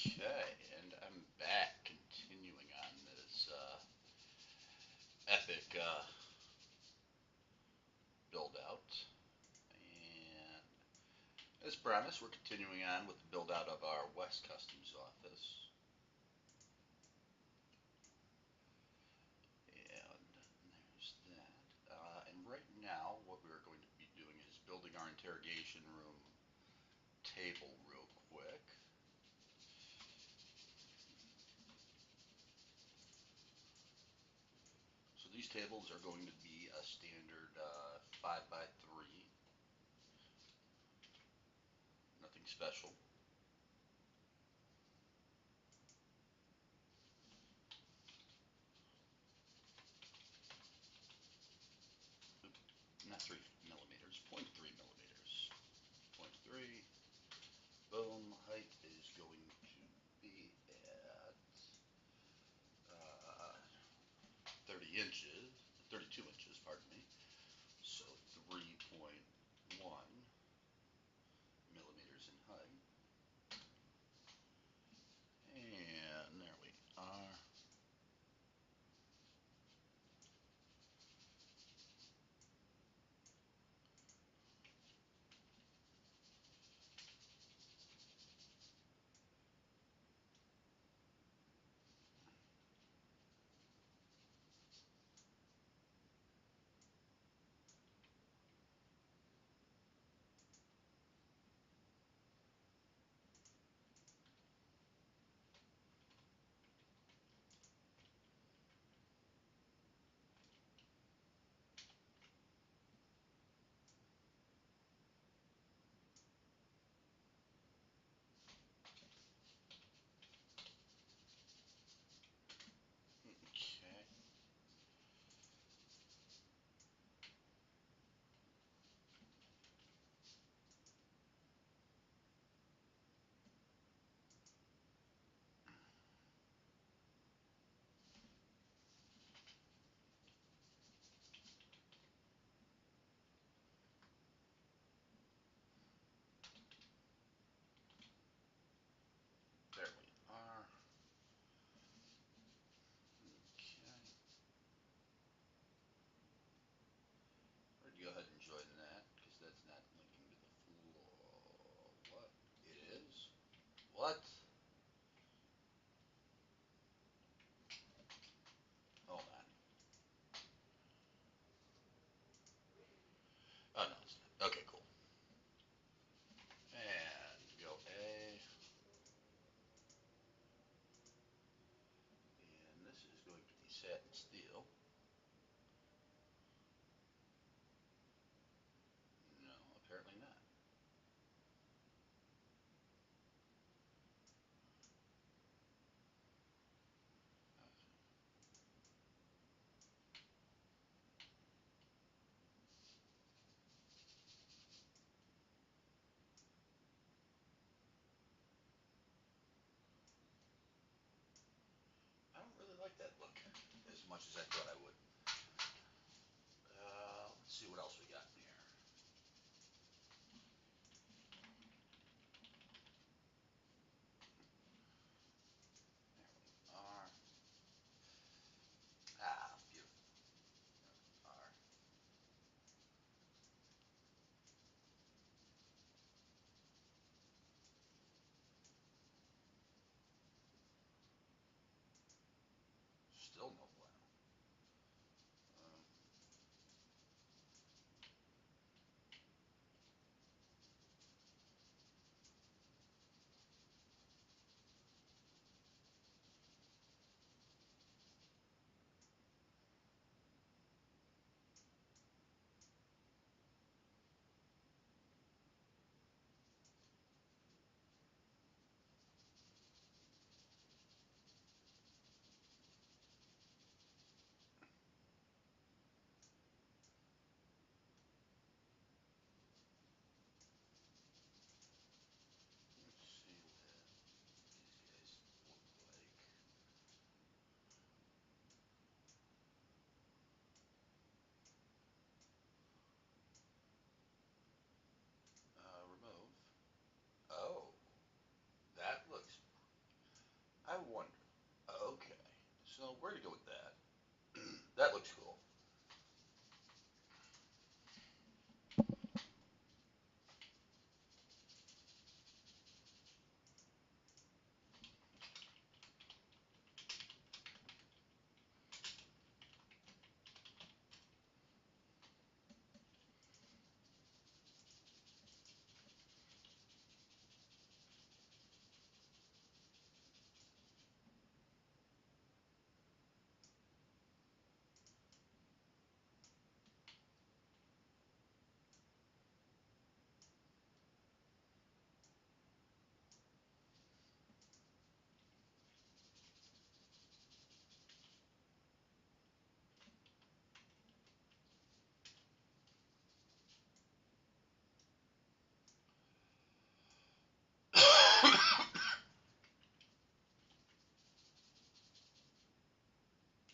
Okay, and I'm back, continuing on this epic build out. And as promised, we're continuing on with the build out of our West Customs office. And there's that. And right now, what we're going to be doing is building our interrogation room table real quick. So these tables are going to be a standard 5 by 3, nothing special. Not 3 millimeters, point 0.3 millimeters. Point 0.3. Boom. Height is going to be at 30 inches, 32 inches, pardon me. So 3.1 millimeters in height. And there we are. Okay. There we are. Okay. We're going to go ahead and join that because that's not linking to the floor. What? It is? What? Hold on. Oh, no, it's not. Okay, cool. And go A. And this is going to be satin steel. No, apparently not. I don't really like that look as much as I thought I would. Let's see what else we got in here. There we are. Ah, beautiful. There we are. Still no bueno. where to go with that? That looks cool.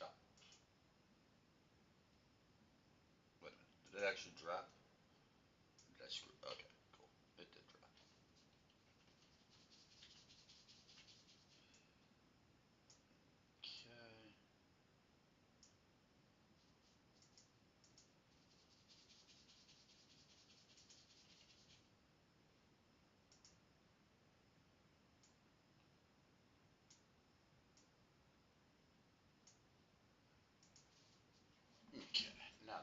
Oh, wait a minute. Did it actually drop? Did I screw? Okay, cool. It did drop. Okay. Okay. Now.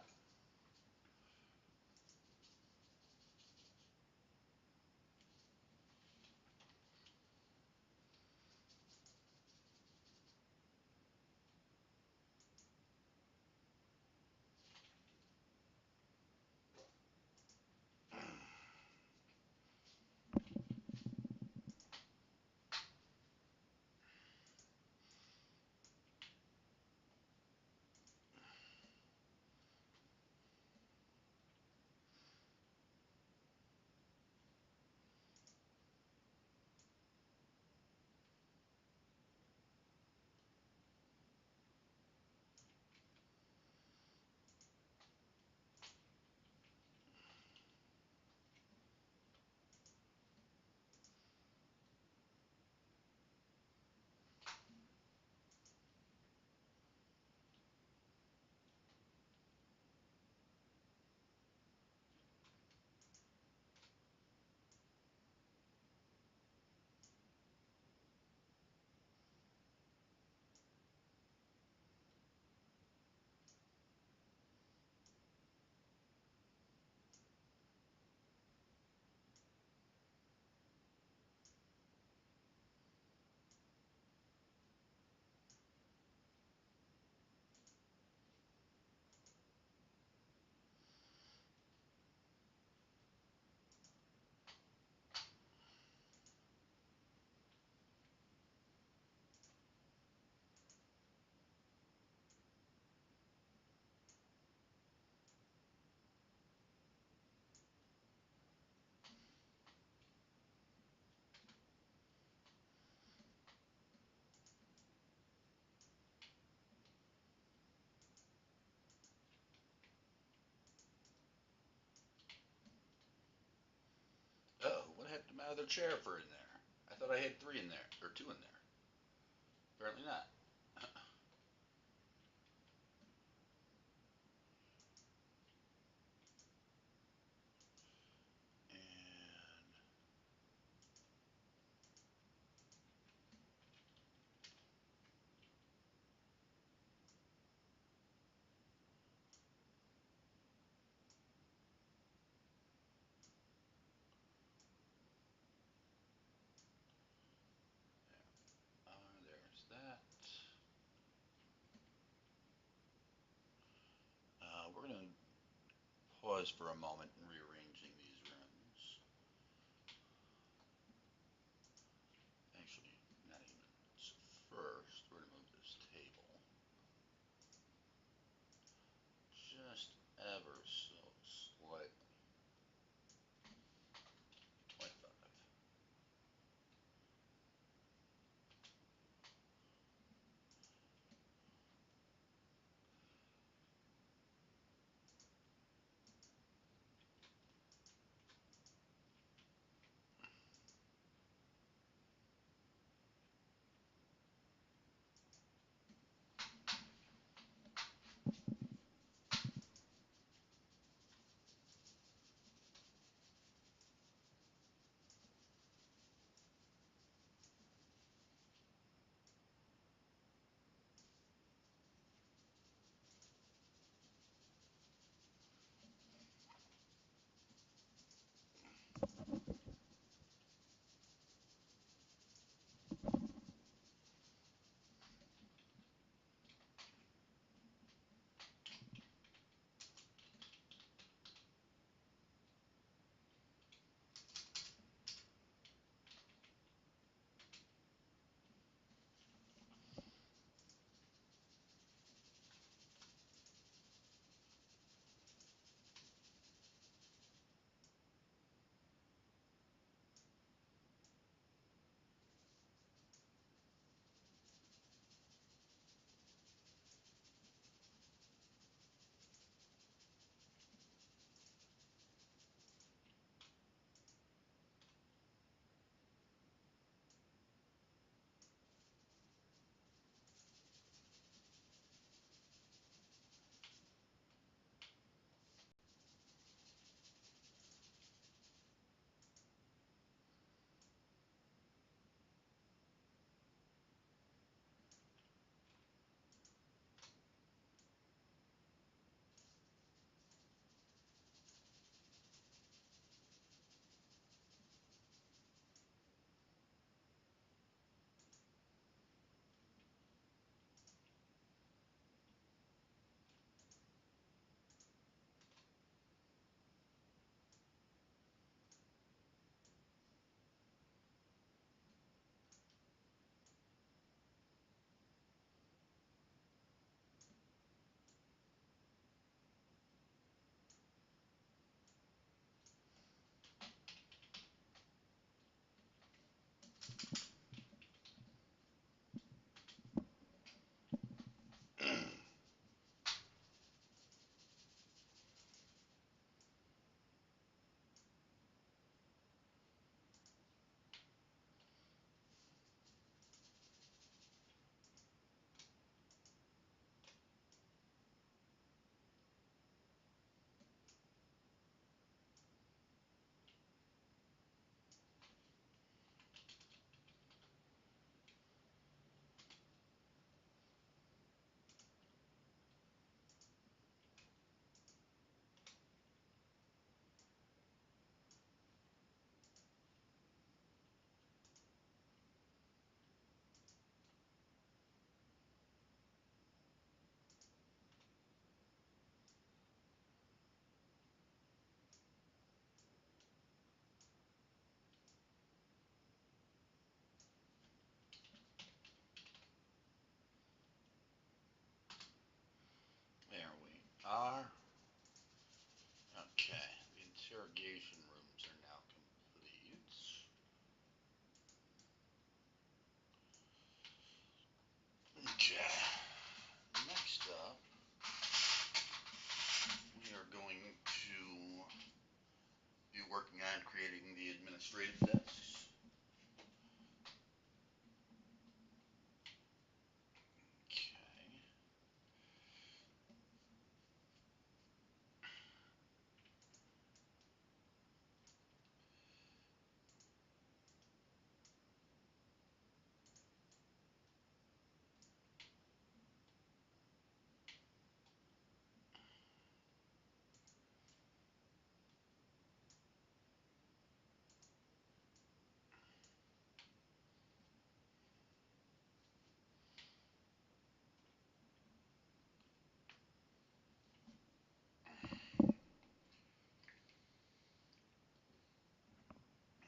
Oh, what happened to my other chair for in there? I thought I had three in there, or two in there. Apparently not. And there's that. We're going to pause for a moment in rearranging these rooms. Actually, not even. So first, we're going to move this table just ever so slightly. Like five. Administrative desks.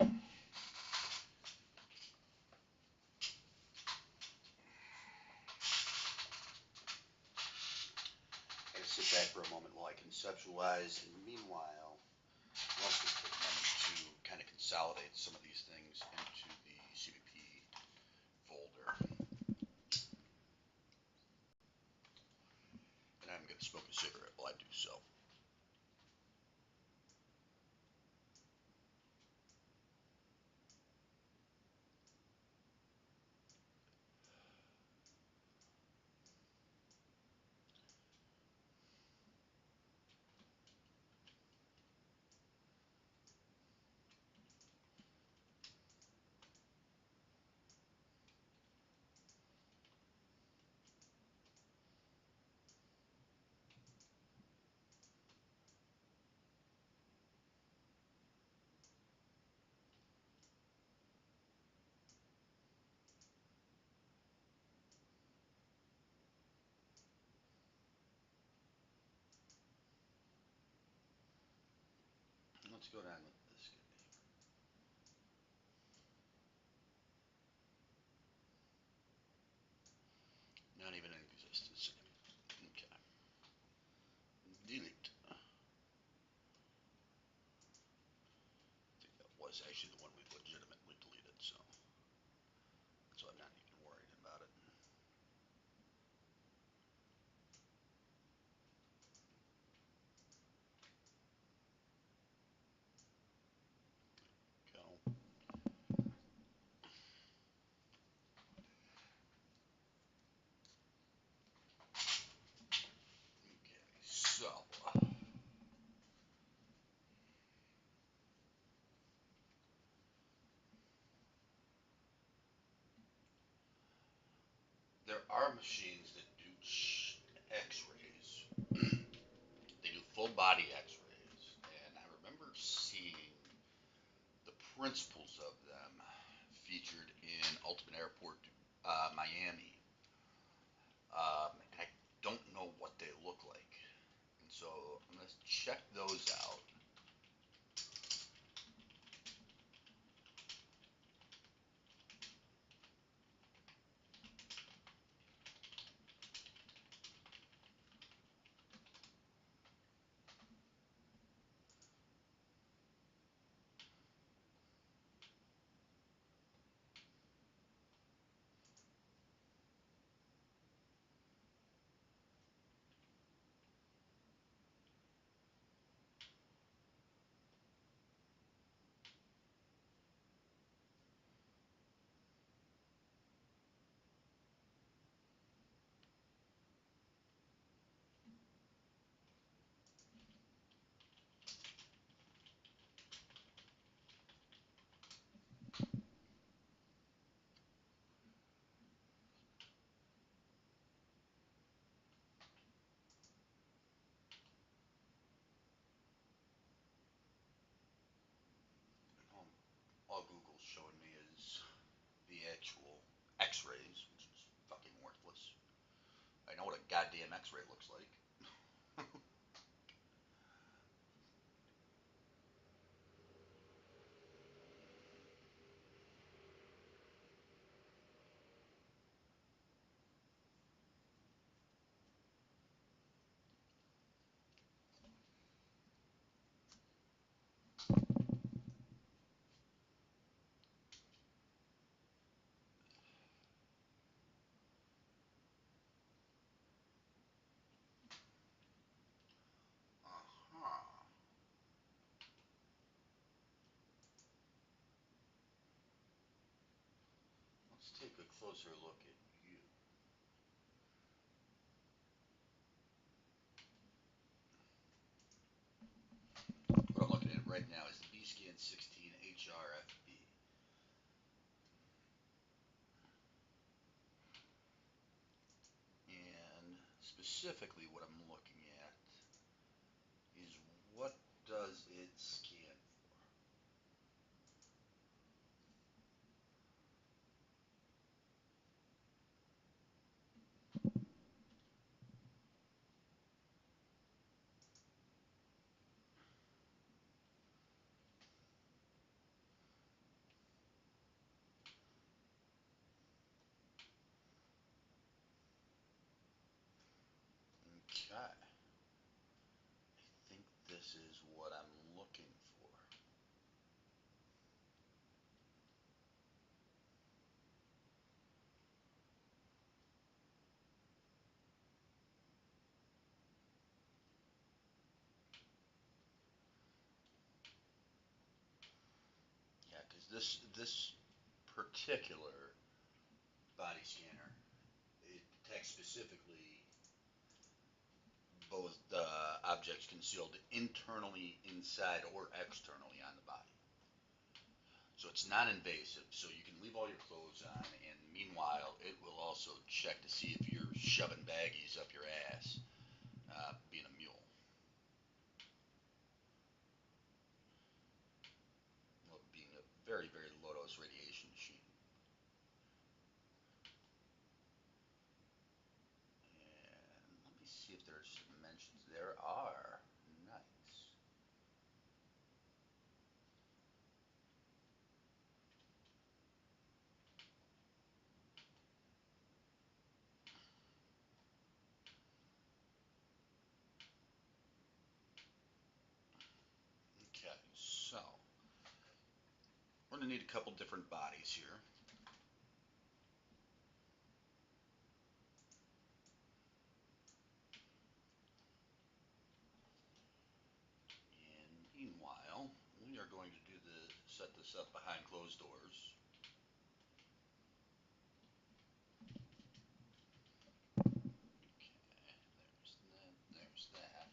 Okay. I gotta sit back for a moment while I conceptualize, and meanwhile, I'm also take a moment to kind of consolidate some of these things into the CVP folder. And I'm gonna smoke a cigarette while I do so. Let's go down with this guy. Not even in existence. Okay. Delete. I think that was actually the one we legitimately deleted, so I'm not even worried about it. Go. Okay. So there are machines that do X-rays. They do full body X-rays, and I remember seeing the principles of them featured in Ultimate Airport, Miami. And I don't know what they look like, and so I'm gonna check those out. Um, all Google's showing me is the actual X-rays, which is fucking worthless. I know what a goddamn X-ray looks like. Uh huh. take a closer look at you. What I'm looking at right now is the B-Scan 16 HRFB. And specifically what I'm looking at is what does it scan for? Okay. I think this is what I'm looking for. Yeah, because this particular body scanner, it detects specifically both objects concealed internally, inside, or externally on the body. So it's non-invasive, so you can leave all your clothes on, and meanwhile, it will also check to see if you're shoving baggies up your ass, being a mule. Well, being a very, very low dose radiation machine. And let me see if there's mentions. There are. Nice. Okay, so we're going to need a couple different bodies here. And meanwhile, we are going to set this up behind closed doors. Okay, there's that.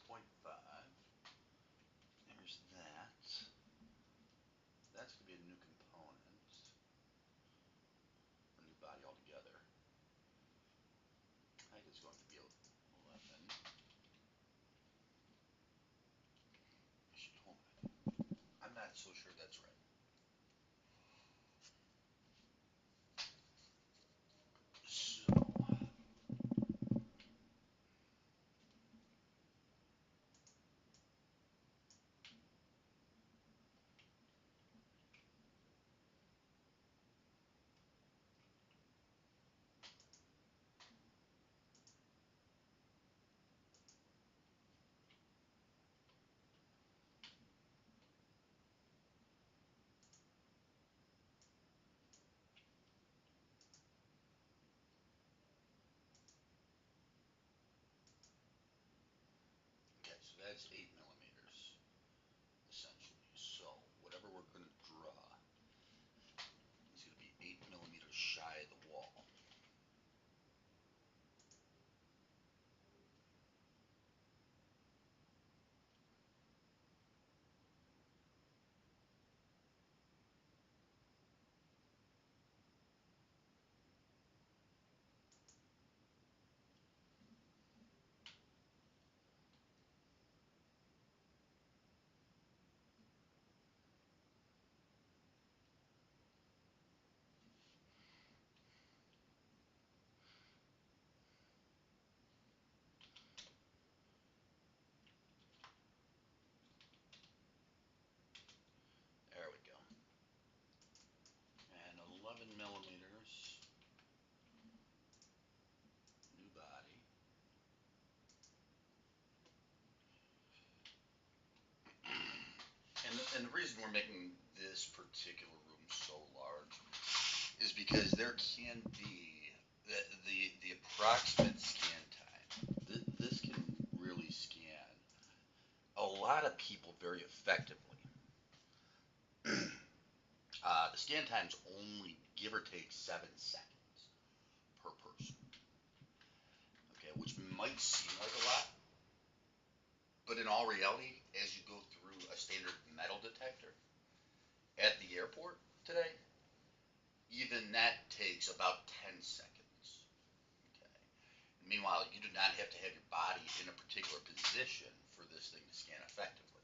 Point 5. There's that. That's going to be a new component, a new body altogether. Height is going to be 11. I'm not so sure that's right. So, okay, so that's 8 millimeters, essentially. So, whatever we're going to draw is going to be 8 millimeters shy of the wall. And the reason we're making this particular room so large is because there can be the approximate scan time. This can really scan a lot of people very effectively. The scan time's only give or take 7 seconds per person. Okay, which might seem like a lot, but in all reality, as you go through a standard metal detector at the airport today, even that takes about 10 seconds. Okay. Meanwhile, you do not have to have your body in a particular position for this thing to scan effectively.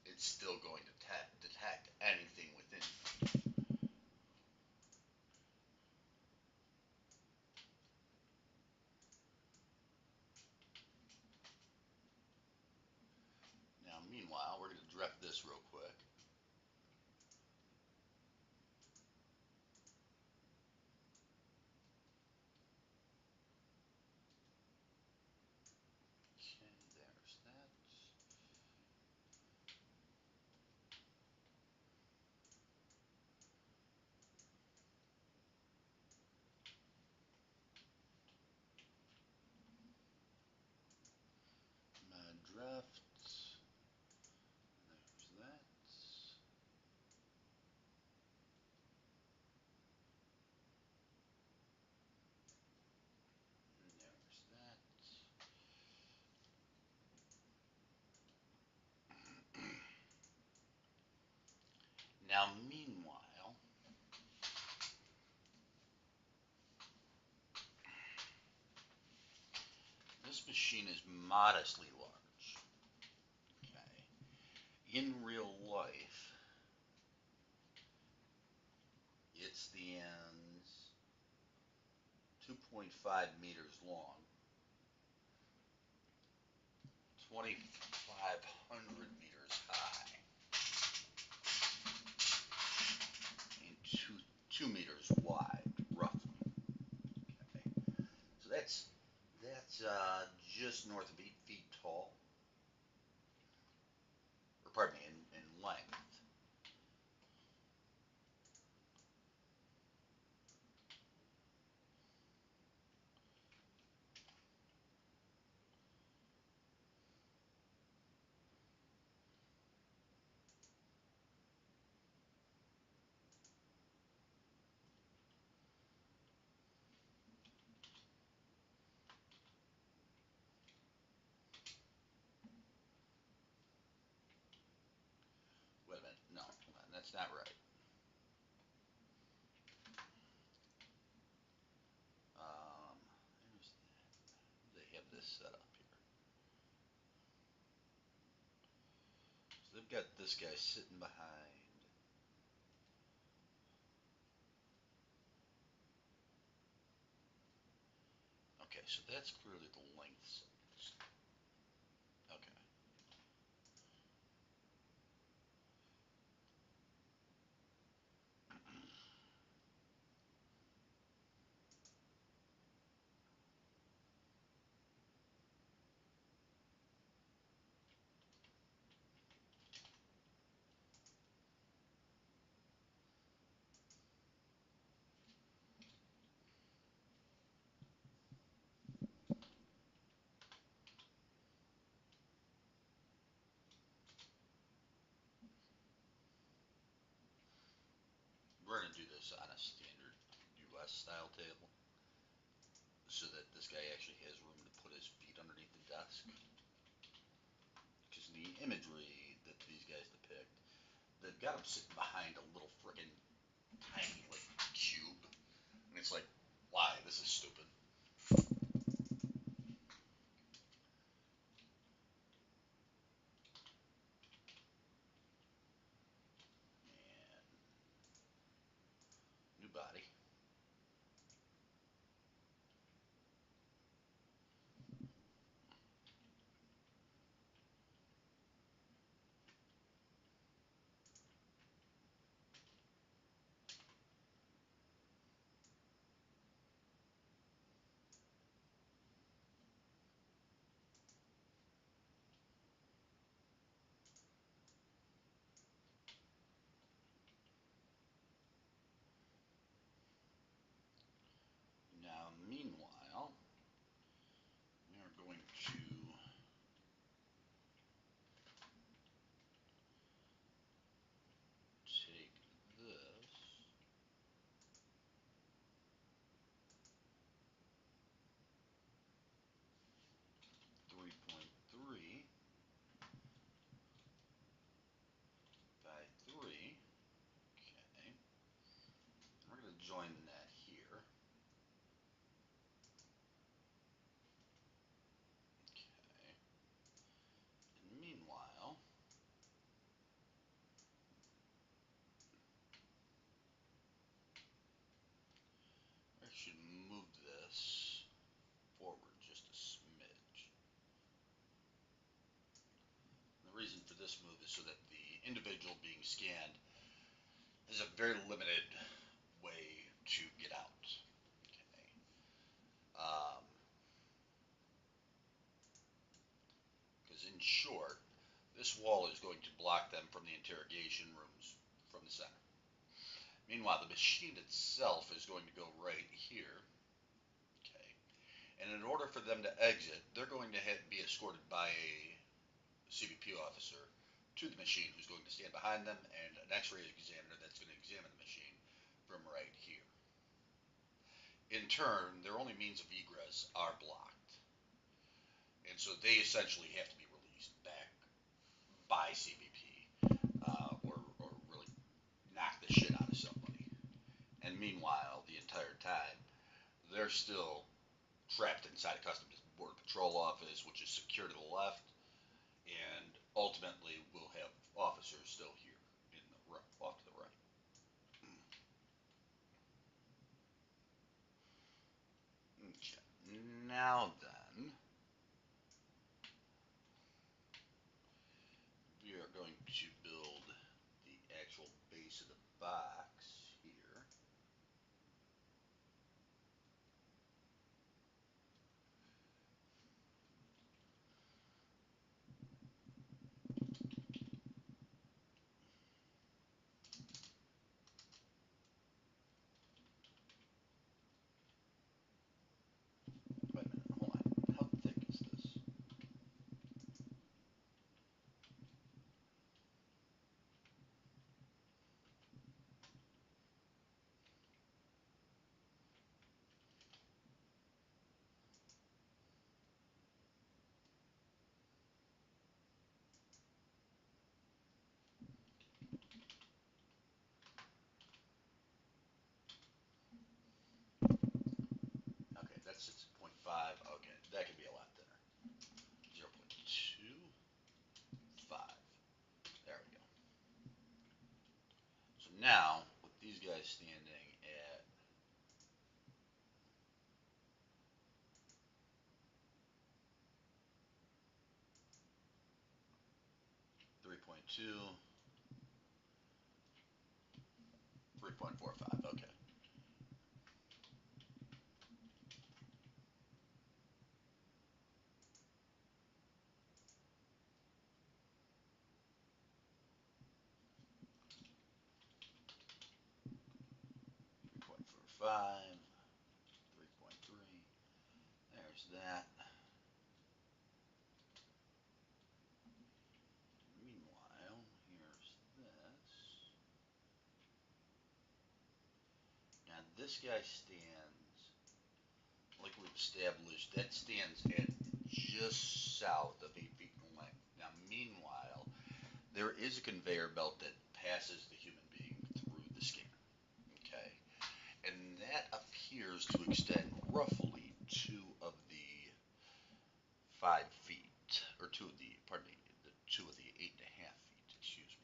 It's still going to detect anything within you. Now, meanwhile, we're going to draft this real quick. Okay, there's that. My draft. There's that. There's that. Now, meanwhile, this machine is modestly large. Okay. In real life, its the ends 2.5 meters long, 2,500 meters high, and 2 meters wide, roughly. Okay. So that's just north of 8 feet tall, or pardon me, in length. Wait a minute, no, hold on, that's not right. Um, they have this set up here. So they've got this guy sitting behind. Okay, so that's clearly the length. Okay. We're gonna do this on a standard US style table so that this guy actually has room to put his feet underneath the desk. Because in the imagery that these guys depict, they've got him sitting behind a little friggin' tiny like cube. And it's like, why? This is stupid. And new body. join that here. Okay. And meanwhile, I should move this forward just a smidge. And the reason for this move is so that the individual being scanned has a very limited way to get out. Okay. Because in short, this wall is going to block them from the interrogation rooms from the center. Meanwhile, the machine itself is going to go right here. Okay. And in order for them to exit, they're going to be escorted by a CBP officer to the machine who's going to stand behind them and an x-ray examiner that's going to examine the machine from right here. In turn, their only means of egress are blocked. And so they essentially have to be released back by CBP or really knock the shit out of somebody. And meanwhile, the entire time, they're still trapped inside a Customs and Border Patrol office, which is secure to the left, and ultimately we'll have officers still here in the off to the right. Okay. Now then, we are going to build the actual base of the box here. Wait a minute, hold on. How thick is this? 0.5. Okay, that's 6.5. Okay, that could be a lot thinner. 0.25. There we go. So now, with these guys standing at 3.2, 3.45. Okay. Point four five, 3.3. There's that. Meanwhile, here's this. Now this guy stands, like we've established, that stands at just south of 8 feet in length. Now meanwhile, there is a conveyor belt that passes the human being through the scanner. Okay. And that appears to extend roughly 2 of the 5 feet, or 2 of the, pardon me, the 2 of the 8.5 feet, excuse me.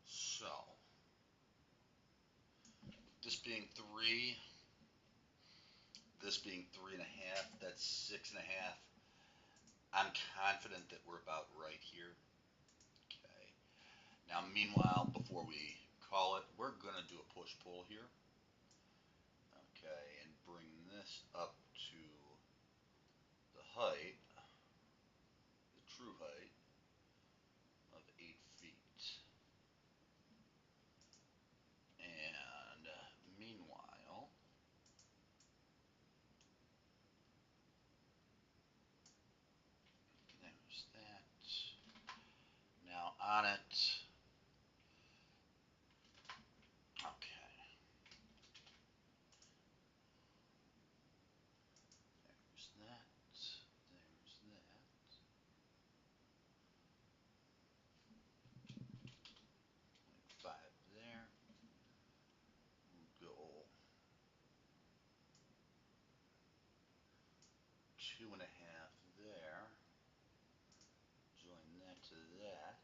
So, this being 3, this being 3.5, that's 6.5. I'm confident that we're about right here. Okay. Now, meanwhile, before we call it, we're going to do a push-pull here. Okay, and bring this up to the height, the true height of 8 feet. And meanwhile, there's that. Now on it. Okay. 2.5 there. Join that to that.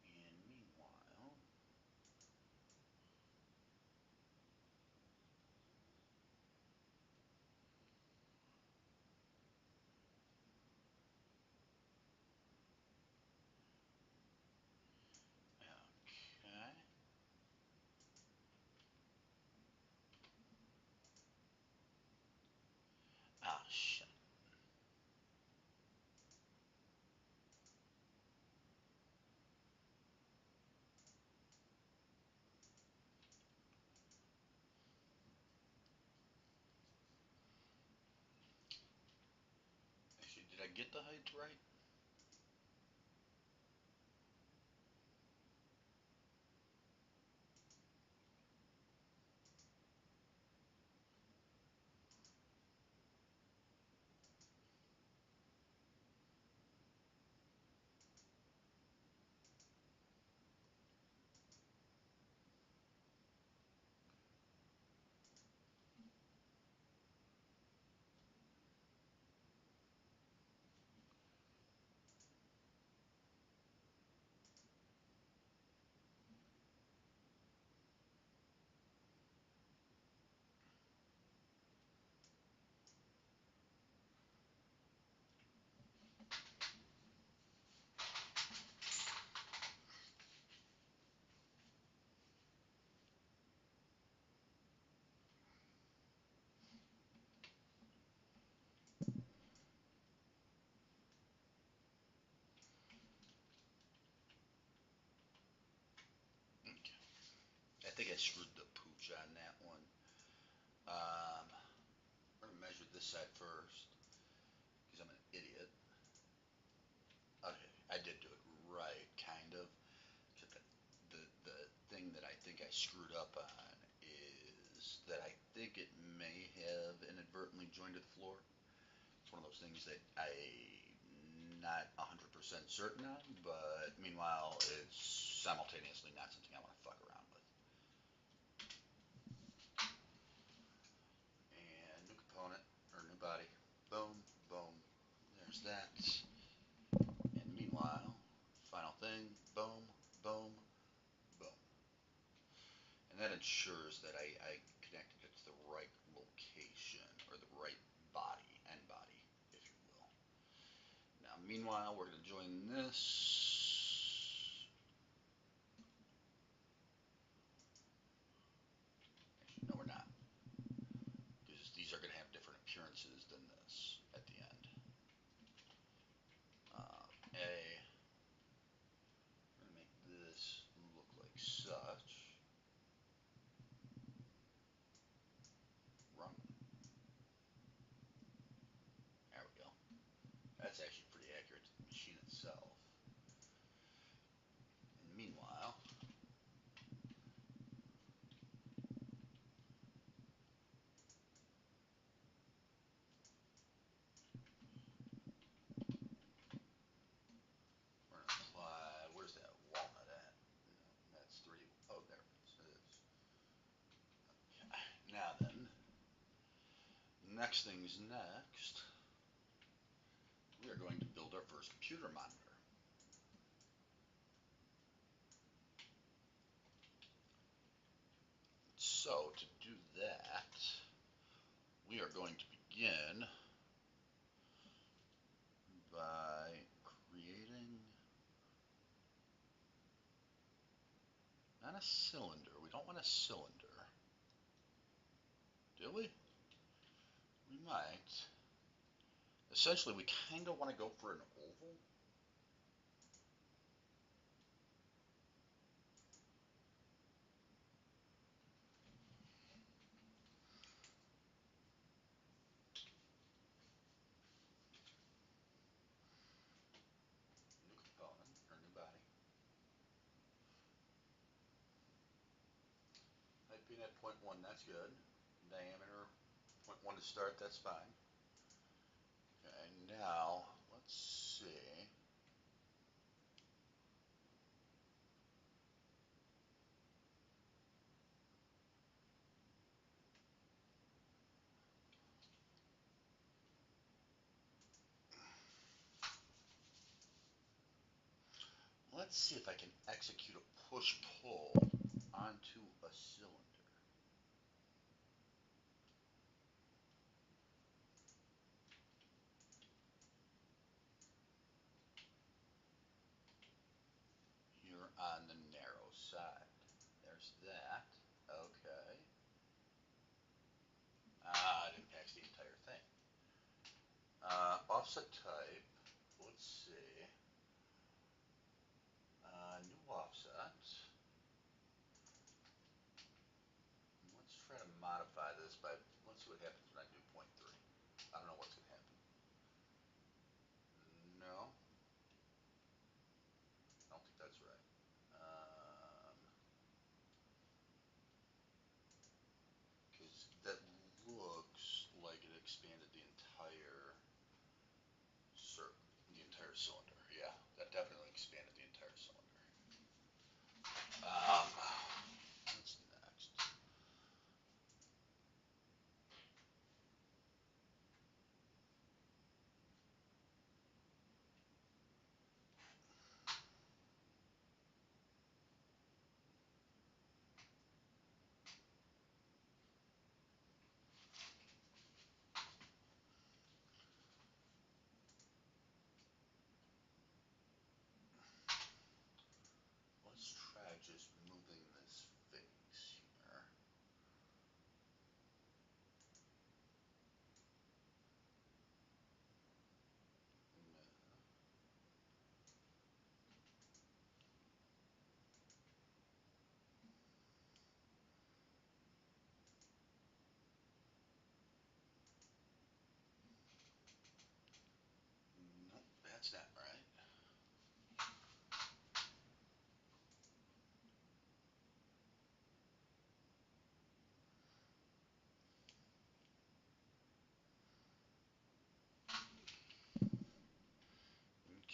And meanwhile, okay. Ah, shit. Actually, did I get the height right? Okay. I think I screwed the pooch on that one. I'm gonna measure this side first because I'm an idiot. Okay, I did do it right, kind of. Except that the thing that I think I screwed up on is that I think it may have inadvertently joined to the floor. It's one of those things that I'm not 100% certain on, but meanwhile, it's simultaneously not something I want to fuck around with. And new component, or new body. Boom, boom. There's that. And meanwhile, final thing. Boom, boom, boom. And that ensures that I connected it to the right location, or the right body, end body, if you will. Now, meanwhile, we're going to join this. Actually, no, we're not, because these are going to have different appearances than this at the end. A, we're going to make this look like such. Wrong. There we go. That's actually pretty accurate to the machine itself. And meanwhile, we're going to apply, where's that walnut at? No, that's 3. Oh, there it is. Okay. Now then, next thing's next. We are going to build our first computer monitor. So, to do that, we are going to begin by creating, not a cylinder. We don't want a cylinder. Do we? We might. Essentially, we kind of want to go for an oval. Piping at 0.1, that's good. Diameter 0.1 to start, that's fine. Okay, now let's see. Let's see if I can execute a push-pull onto a cylinder. Here on the narrow side. There's that. Okay. Ah, it impacts the entire thing. Offset type. Let's see. New offset. Let's try to modify this by, let's see what happens when I do 0.3. I don't know what's going to happen. No, I don't think that's right. Because that looks like it expanded the entire cylinder. Yeah, that definitely expanded the entire cylinder. What's next? Let's try just moving this face here. Nope, that's not right.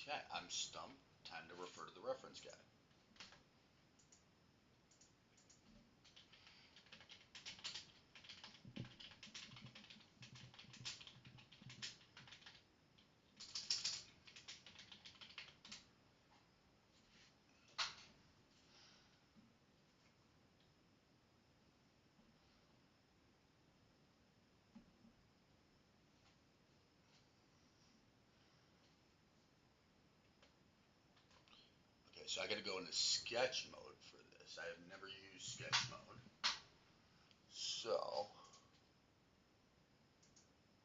Okay, I'm stumped. Time to refer to the reference guide. Okay, so I got to go into sketch mode for this. I have never used sketch mode. So,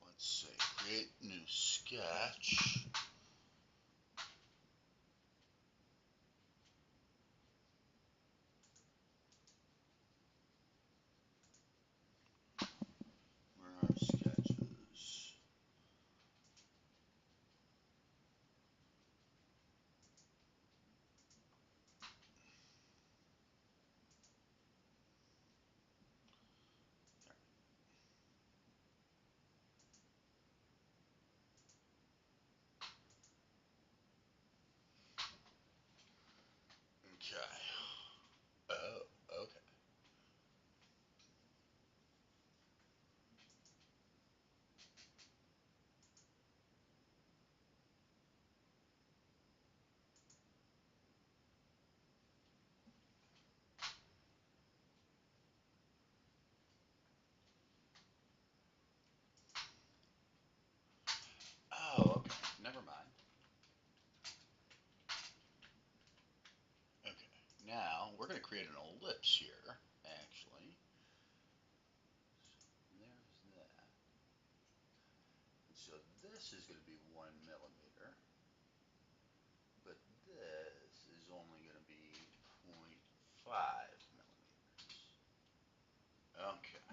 let's see. Create new sketch. Where are sketches? Okay. Oh, okay. Oh, okay. Never mind. Okay. Now, we're going to create an ellipse here, actually. So, there's that. And so this is going to be 1 millimeter, but this is only going to be 0.5 millimeters. Okay.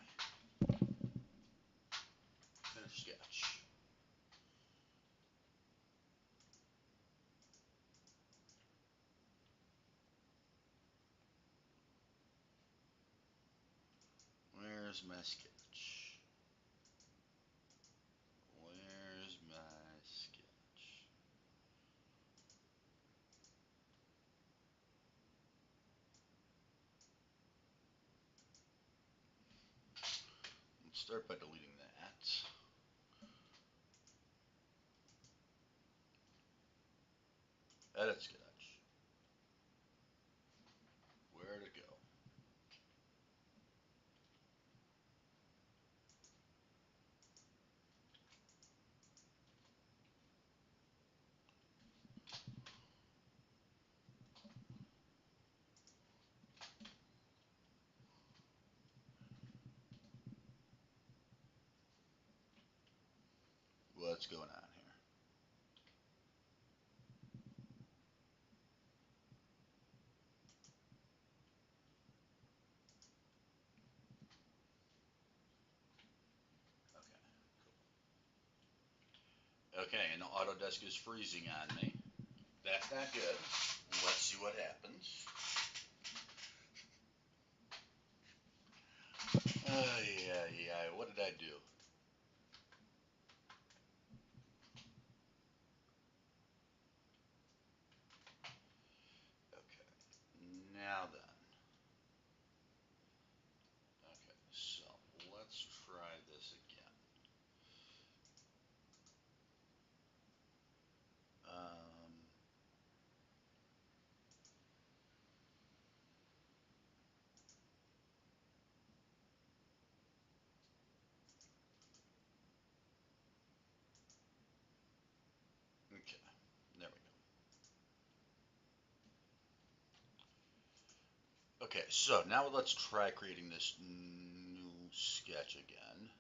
Finish sketch. Where's my sketch? Where's my sketch? Let's start by deleting that. Edit sketch. Where to go? What's going on here? Okay, okay, and Autodesk is freezing on me. That's not good. Let's see what happens. Oh, yeah. What did I do? Okay, now then. Okay, so let's try this again. Um, okay, there we go. Okay, so now let's try creating this new sketch again.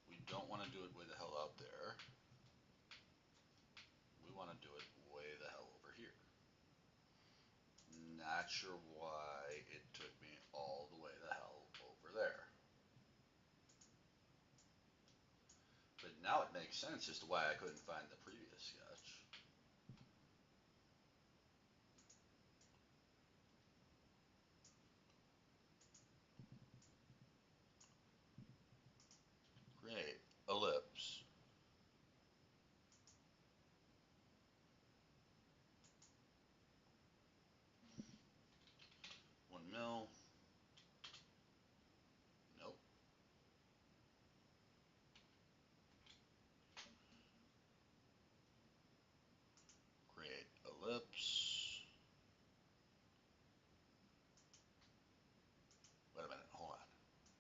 We don't want to do it way the hell out there. We want to do it way the hell over here. Not sure why it took me all the way the hell over there. But now it makes sense as to why I couldn't find the previous sketch. Great. Ellipse. 1 mil. Nope. Create ellipse. Wait a minute. Hold on.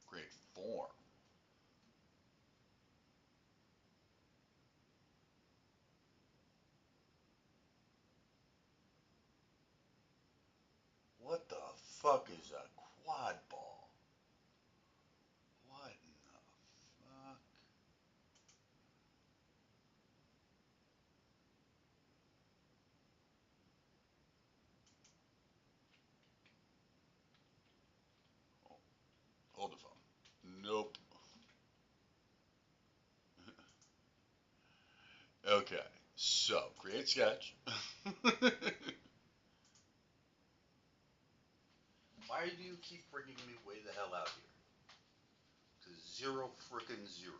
Create form. What the fuck is a quad ball? What in the fuck? Oh, hold the phone. Nope. Okay. So, create sketch. Why do you keep bringing me way the hell out here? To zero frickin' zero.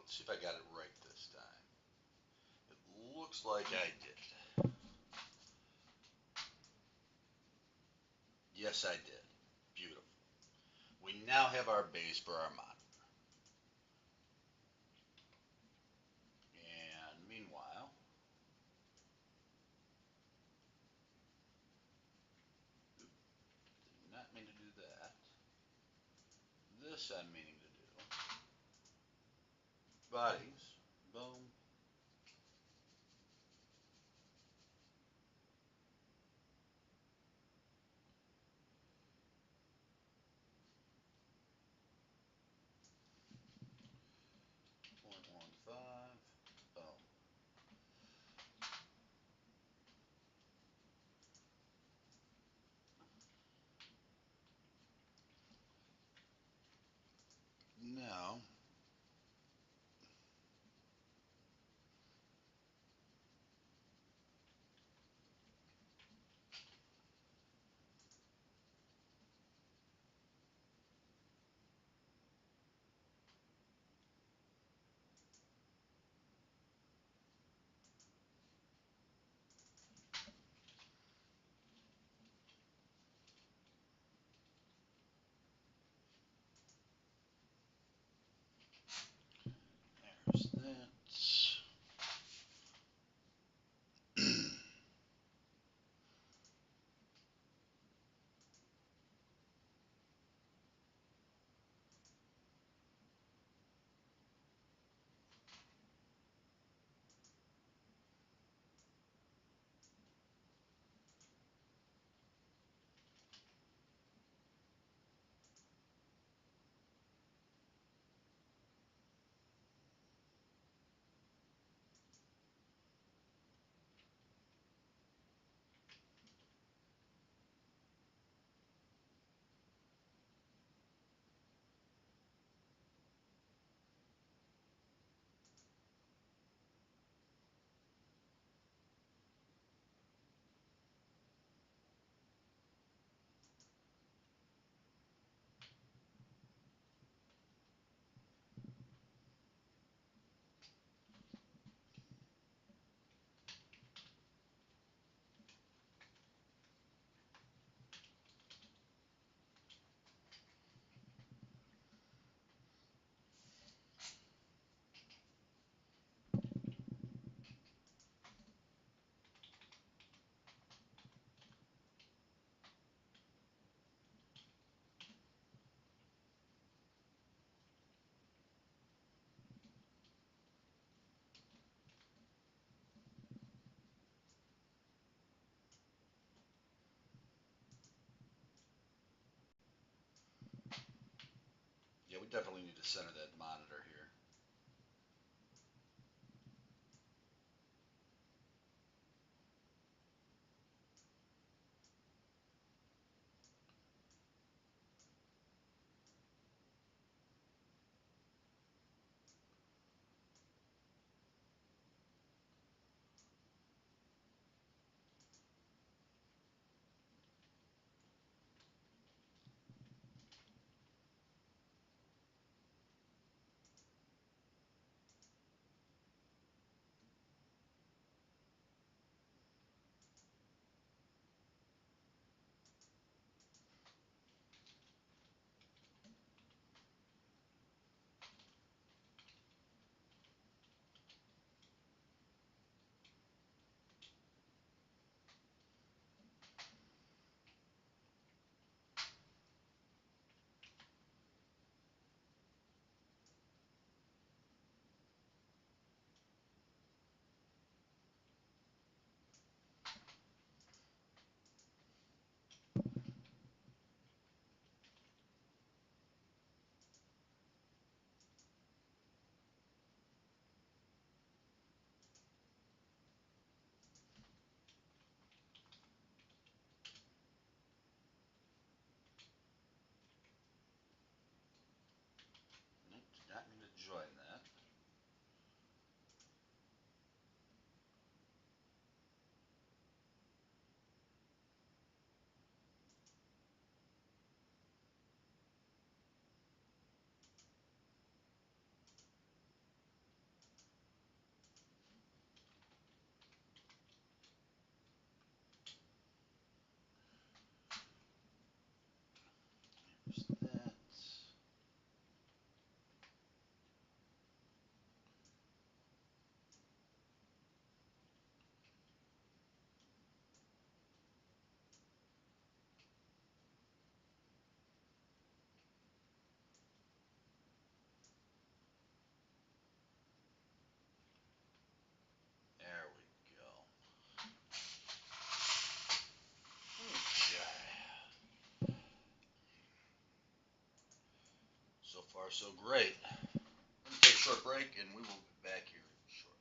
see if I got it right this time. It looks like I did. Yes, I did. Beautiful. We now have our base for our monitor. And meanwhile, did not mean to do that. This I'm meaning to do. Bodies. Boom. Point 0.15. Boom. Now, there's that. Yeah, we definitely need to center that monitor here. far, so great. We're going to take a short break, and we will be back here shortly.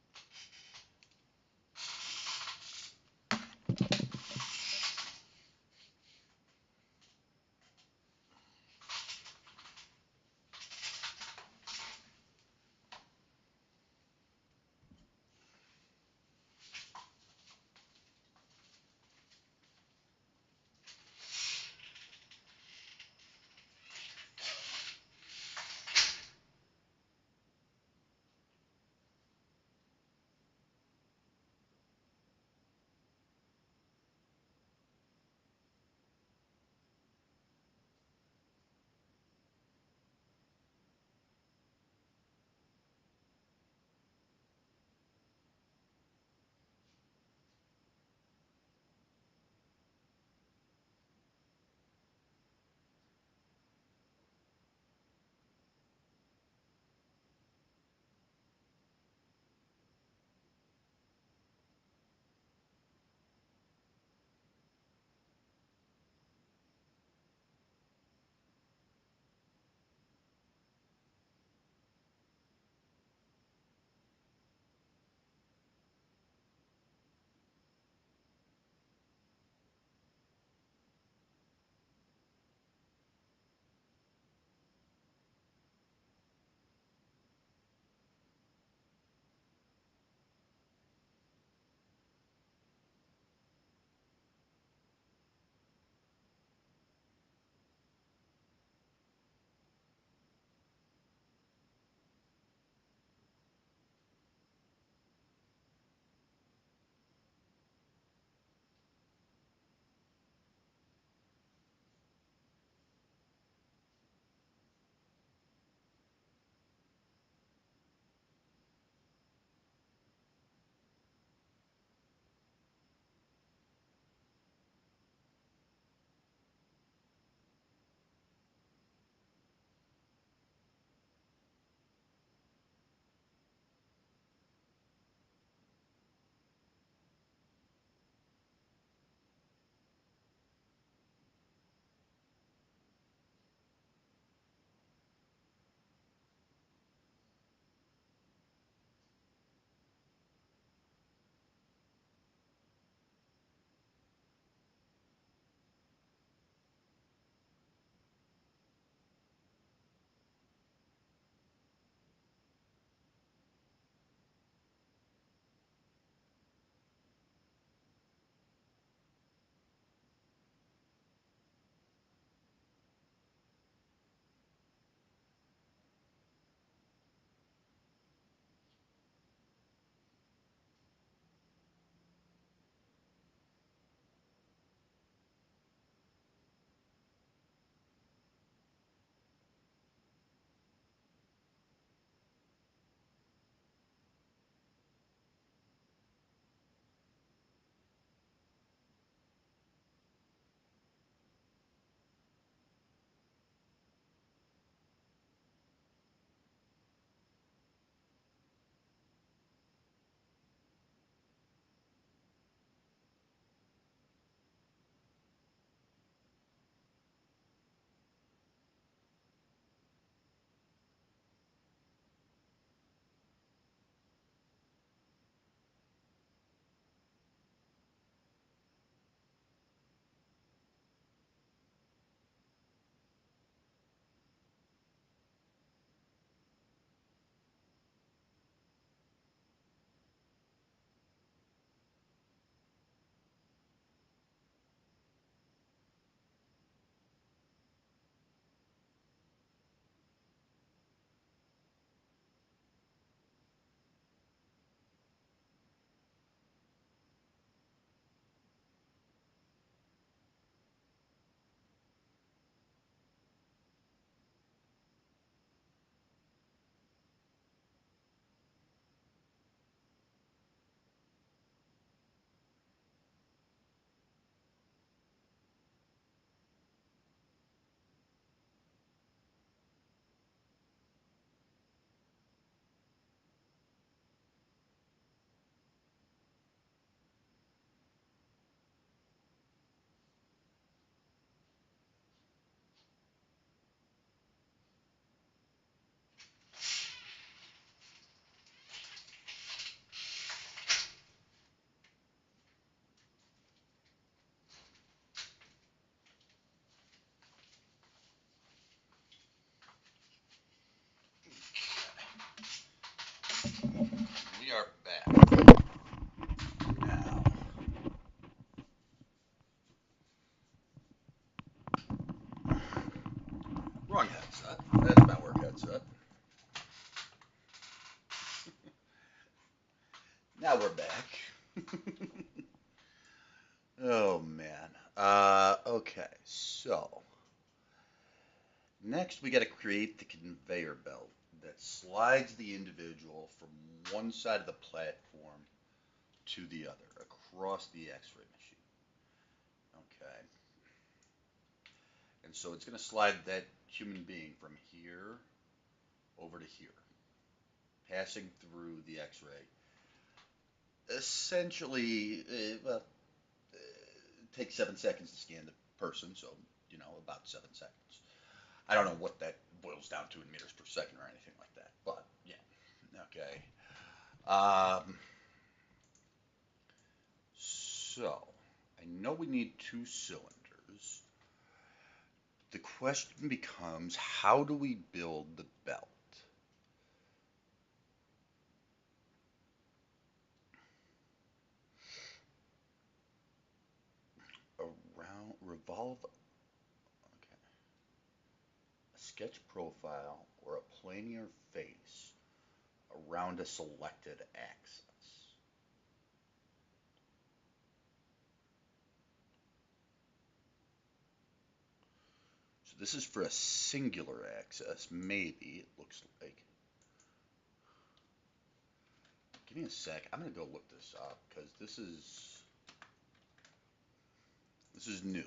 set. That's my workout set. Now we're back. Oh man. Okay, so next we got to create the conveyor belt that slides the individual from one side of the platform to the other across the X-ray machine. Okay. And so it's going to slide that human being from here over to here, passing through the X-ray. Essentially, well, it takes 7 seconds to scan the person, so about 7 seconds. I don't know what that boils down to in meters per second or anything like that, but yeah, okay. So I know we need 2 cylinders. The question becomes, how do we build the belt? Revolve, okay. A sketch profile or a planar face around a selected axis. So this is for a singular axis, maybe it looks like. Give me a sec. I'm gonna go look this up because this is new.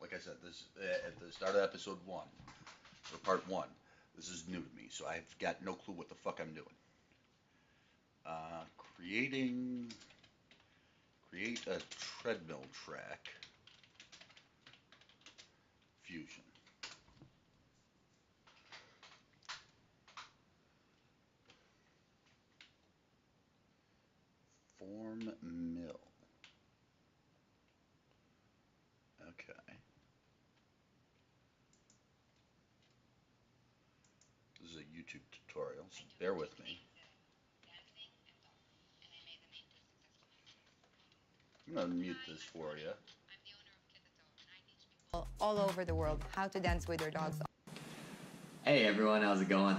Like I said, this at the start of episode 1 or part 1. This is new to me, so I've got no clue what the fuck I'm doing. Create a treadmill track. Fusion. Form mill. Okay. This is a YouTube tutorial, so bear with me. I'm gonna mute this for you. All over the world how to dance with your dogs. Hey everyone, how's it going?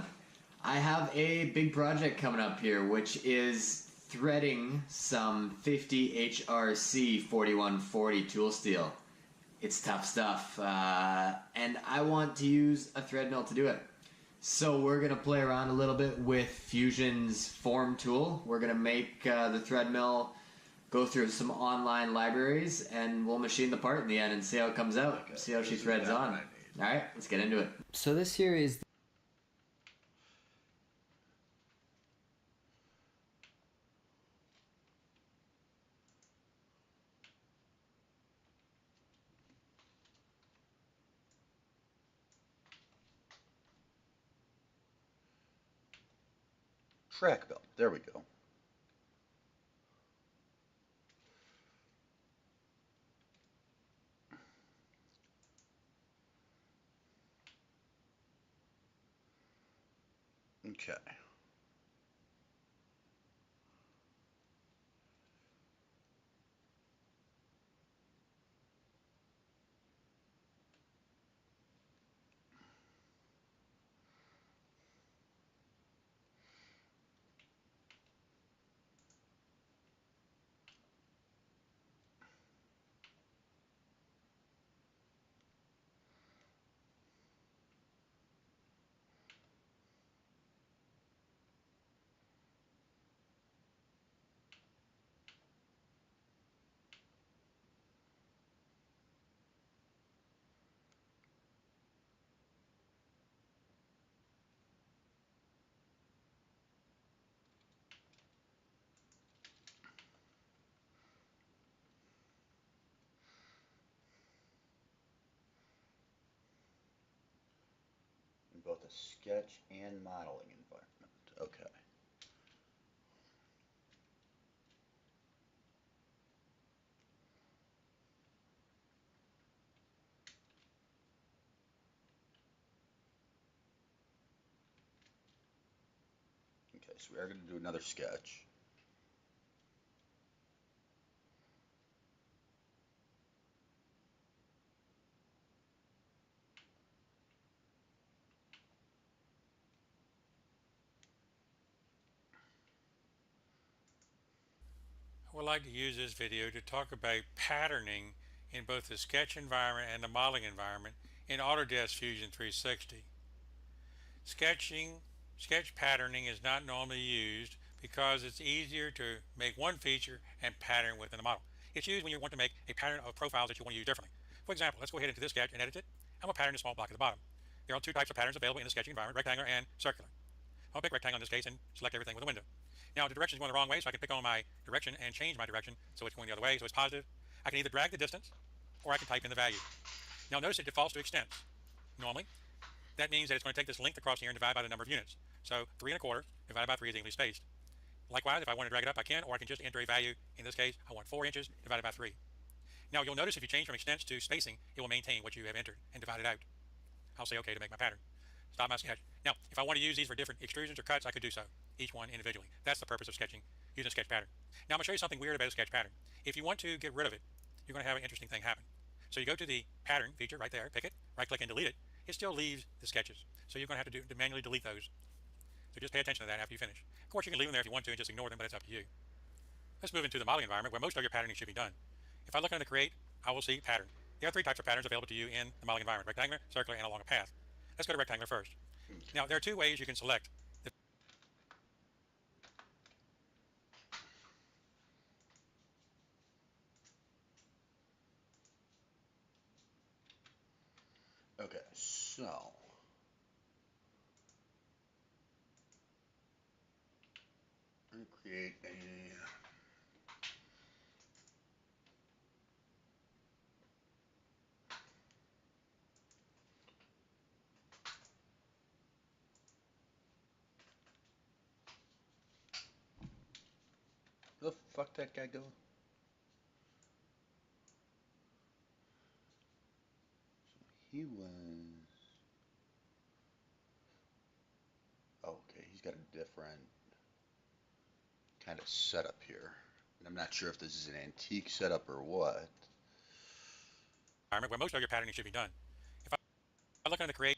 I have a big project coming up here, which is threading some 50 HRC 4140 tool steel. It's tough stuff, and I want to use a thread mill to do it. So we're going to play around a little bit with Fusion's form tool. We're going to make the thread mill, go through some online libraries, and we'll machine the part in the end and see how it comes out. See how she threads on. Alright, let's get into it. So this here is Track belt. There we go. Okay. In both a sketch and modeling environment. Okay. Okay, so we are going to do another sketch. would like to use this video to talk about patterning in both the sketch environment and the modeling environment in Autodesk Fusion 360. Sketch patterning is not normally used because it's easier to make one feature and pattern within the model. It's used when you want to make a pattern of profiles that you want to use differently. For example, let's go ahead into this sketch and edit it. I'm going to pattern a small block at the bottom. There are two types of patterns available in the sketching environment, rectangular and circular. I'll pick rectangle in this case and select everything with a window. Now the direction is going the wrong way, so I can pick on my direction and change my direction so it's going the other way, so it's positive. I can either drag the distance or I can type in the value. Now notice it defaults to extents. Normally, that means that it's going to take this length across here and divide by the number of units. So 3 1/4 divided by 3 is evenly spaced. Likewise, if I want to drag it up, I can, or I can just enter a value. In this case, I want 4 inches divided by 3. Now you'll notice if you change from extents to spacing, it will maintain what you have entered and divided out. I'll say OK to make my pattern. Stop my sketch. Now, if I want to use these for different extrusions or cuts, I could do so, each one individually. That's the purpose of sketching, using a sketch pattern. Now I'm going to show you something weird about a sketch pattern. If you want to get rid of it, you're going to have an interesting thing happen. So you go to the pattern feature right there, pick it, right click and delete it. It still leaves the sketches. So you're going to have to manually delete those. So just pay attention to that after you finish. Of course, you can leave them there if you want to and just ignore them, but it's up to you. Let's move into the modeling environment where most of your patterning should be done. If I look under create, I will see pattern. There are 3 types of patterns available to you in the modeling environment: rectangular, circular, and along a path. Let's go to rectangular first. Now there are 2 ways you can select. Okay, so I'm going to create a the fuck that guy go? He was. Okay, he's got a different kind of setup here. And I'm not sure if this is an antique setup or what. Environment where most of your patterning should be done. If I look under create,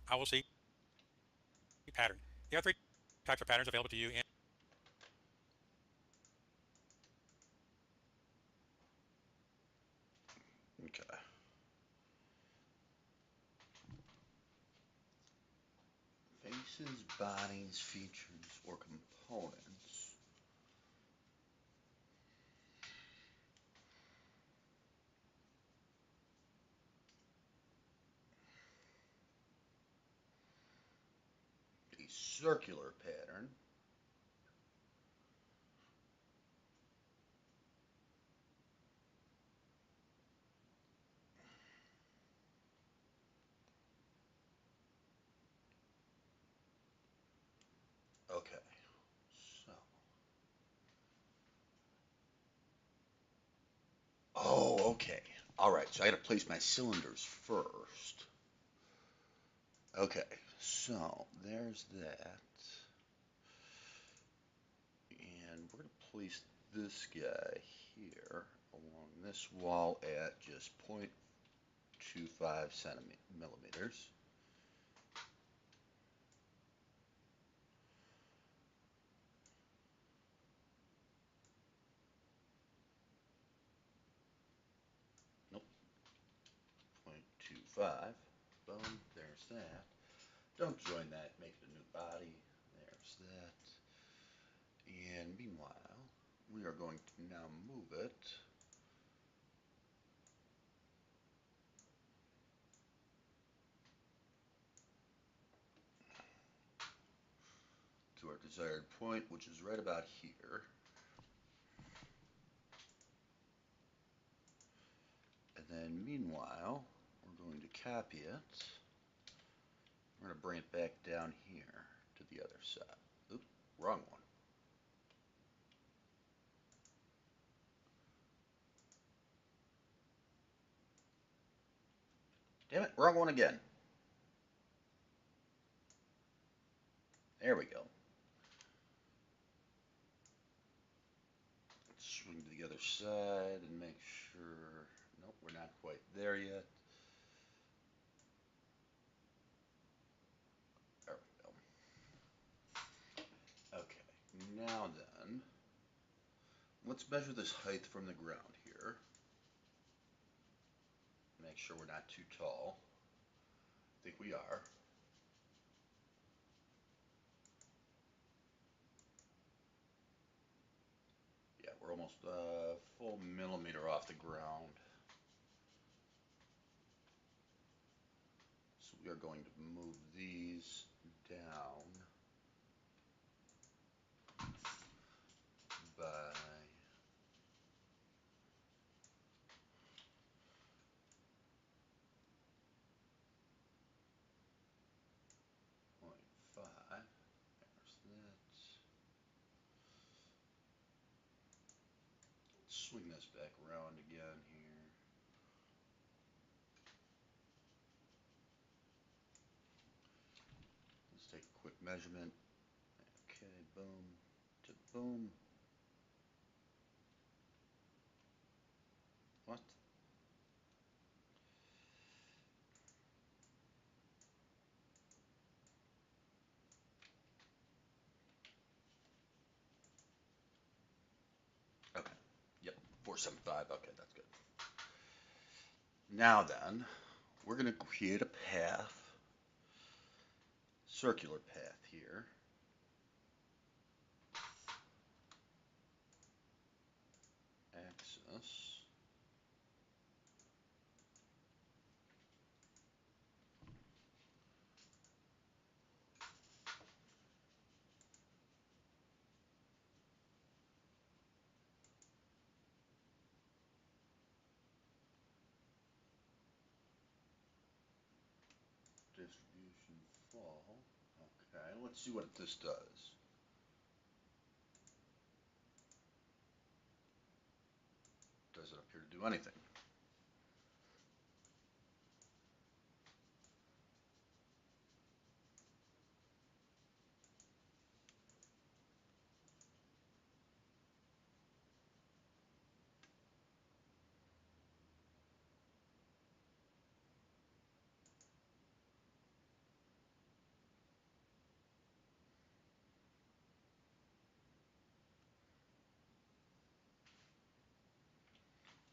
I will see pattern. There are 3 types of patterns available to you in Okay. Faces, bodies, features, or components. A circular pattern. Okay. So. Oh, okay. All right. So I got to place my cylinders first. Okay. So there's that. And we're going to place this guy here along this wall at just 0.25 millimeters. Nope, 0.25. Boom, there's that. Don't join that, make it a new body. There's that. And meanwhile, we are going to now move it to our desired point, which is right about here. And then meanwhile, we're going to copy it. We're going to bring it back down here to the other side. Oops, wrong one. Damn it, wrong one again. There we go. Let's swing to the other side and make sure. Nope, we're not quite there yet. There we go. Okay, now then, let's measure this height from the ground here. Make sure we're not too tall. I think we are. Yeah, we're almost a full millimeter off the ground. So we are going to move these down by 0.5. There's that. Swing this back around again here. Let's take a quick measurement. Okay, boom to boom. What? Okay. Yep. 475. Okay, that's good. Now then, we're going to create a path, circular path here. Axis. Distribution fall. Okay, let's see what this does. Doesn't appear to do anything.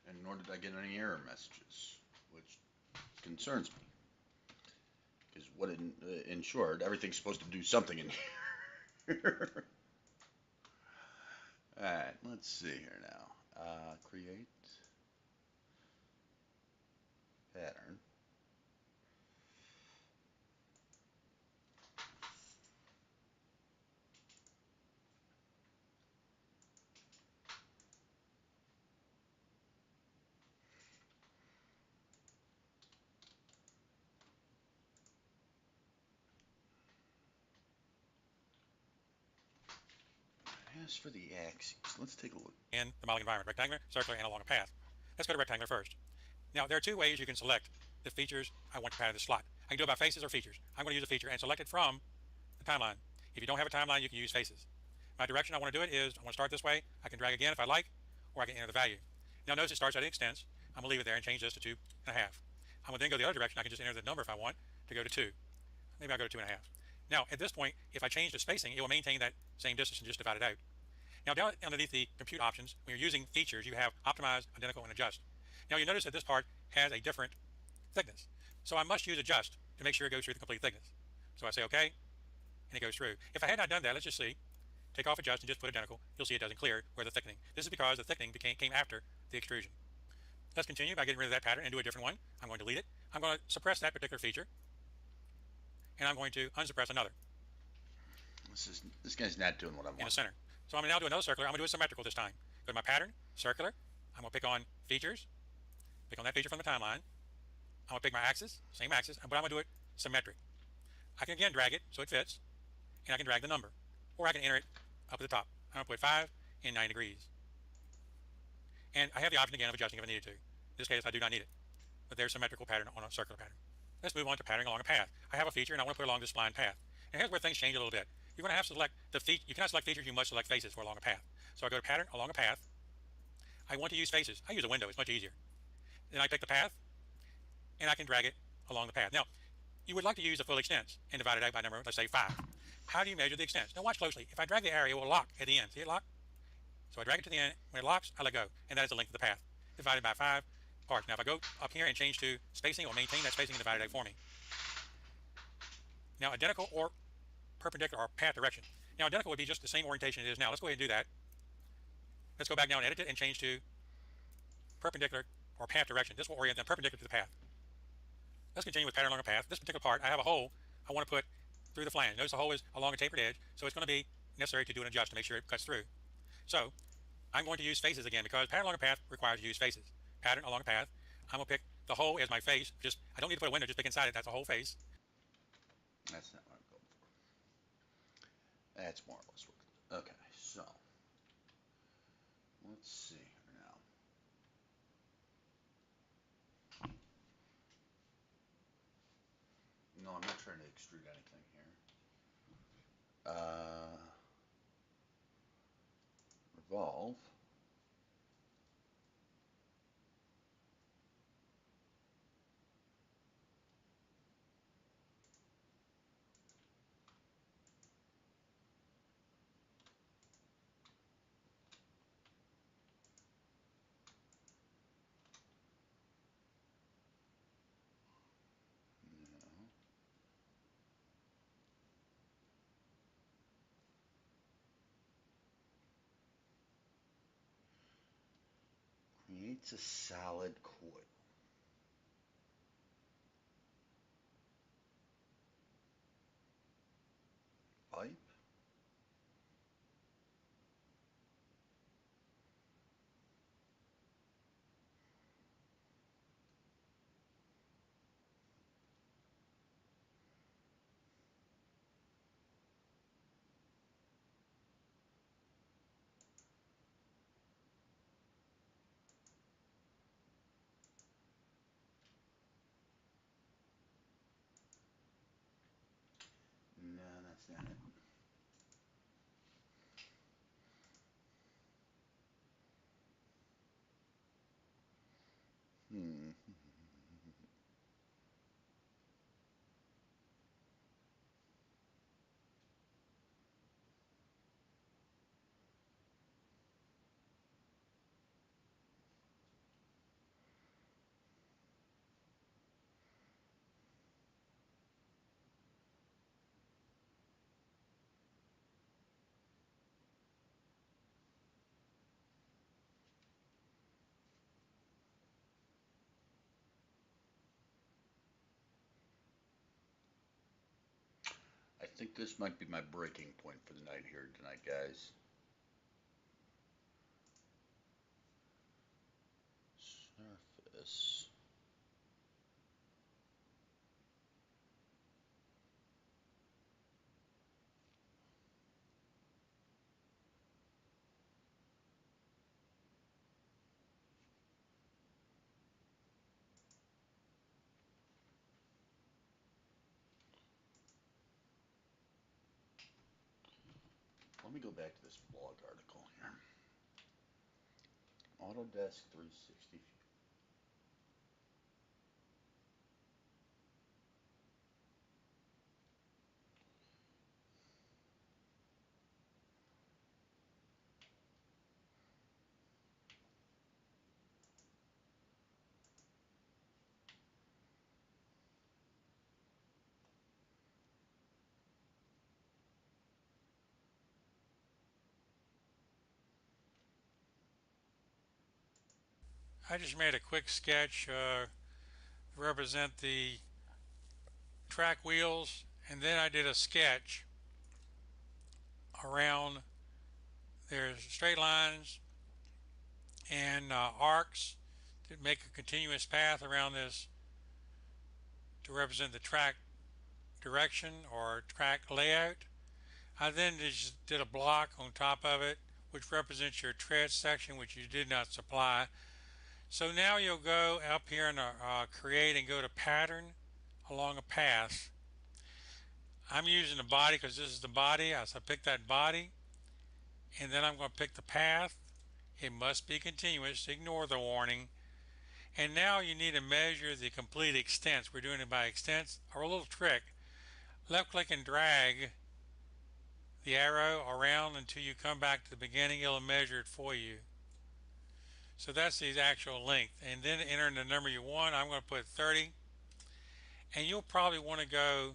And nor did I get any error messages, which concerns me. Because what in short, everything's supposed to do something in here. Alright, let's see here now. Create pattern. As for the axes, let's take a look. In the modeling environment, rectangular, circular, and along a path. Let's go to rectangular first. Now, there are two ways you can select the features I want to pattern this slot. I can do it by faces or features. I'm going to use a feature and select it from the timeline. If you don't have a timeline, you can use faces. My direction I want to do it is, I want to start this way. I can drag again if I like, or I can enter the value. Now notice it starts at an extents. I'm going to leave it there and change this to 2.5. I'm going to then go the other direction. I can just enter the number if I want to go to 2. Maybe I'll go to 2.5. Now, at this point, if I change the spacing, it will maintain that same distance and just divide it out. Now, down underneath the compute options, when you're using features, you have optimize, identical, and adjust. Now, you notice that this part has a different thickness. So I must use adjust to make sure it goes through the complete thickness. So I say OK, and it goes through. If I had not done that, let's just see. Take off adjust and just put identical. You'll see it doesn't clear where the thickening. This is because the thickening came after the extrusion. Let's continue by getting rid of that pattern and do a different one. I'm going to delete it. I'm going to suppress that particular feature. And I'm going to unsuppress another. This guy's not doing what I want. In the center. So I'm going to now do another circular. I'm going to do it symmetrical this time. Go to my pattern, circular. I'm going to pick on features. Pick on that feature from the timeline. I'm going to pick my axis, same axis, but I'm going to do it symmetric. I can again drag it so it fits, and I can drag the number. Or I can enter it up at the top. I'm going to put 5 and 9 degrees. And I have the option again of adjusting if I needed to. In this case, I do not need it. But there's a symmetrical pattern on a circular pattern. Let's move on to patterning along a path. I have a feature and I want to put it along this spline path. And here's where things change a little bit. You're going to have to select the feature. You cannot select features, you must select faces for along a path. So I go to pattern along a path. I want to use faces. I use a window, it's much easier. Then I pick the path, and I can drag it along the path. Now, you would like to use the full extents and divide it out by number, let's say 5. How do you measure the extents? Now watch closely. If I drag the area, it will lock at the end. See it lock? So I drag it to the end. When it locks, I let go. And that is the length of the path, divided by 5 parts. Now if I go up here and change to spacing, it will maintain that spacing and divide it for me. Now identical or perpendicular or path direction. Now identical would be just the same orientation it is now. Let's go ahead and do that. Let's go back now and edit it and change to perpendicular or path direction. This will orient them perpendicular to the path. Let's continue with pattern along a path. This particular part, I have a hole I want to put through the flange. Notice the hole is along a tapered edge, so it's going to be necessary to do an adjust to make sure it cuts through. So I'm going to use faces again because pattern along a path requires you to use faces. Pattern along a path. I'm going to pick the hole as my face. I don't need to put a window, just pick inside it. That's a whole face. That's not what I'm going for. That's more or less what. Okay, so let's see here now. No, I'm not trying to extrude anything here. Revolve. No. Creates a solid coil. Pipe. No, that's not it. Hmm. I think this might be my breaking point for the night here tonight, guys. Surface. Let me go back to this blog article here. Autodesk 360. I just made a quick sketch to represent the track wheels, and then I did a sketch around there's straight lines and arcs to make a continuous path around this to represent the track direction or track layout. I then just did a block on top of it which represents your tread section, which you did not supply. So now you'll go up here and create and go to pattern along a path. I'm using the body because this is the body. So I pick that body and then I'm going to pick the path. It must be continuous. Ignore the warning. And now you need to measure the complete extents. We're doing it by extents, or a little trick. Left click and drag the arrow around until you come back to the beginning. It'll measure it for you. So that's the actual length. And then enter in the number you want. I'm going to put 30. And you'll probably want to to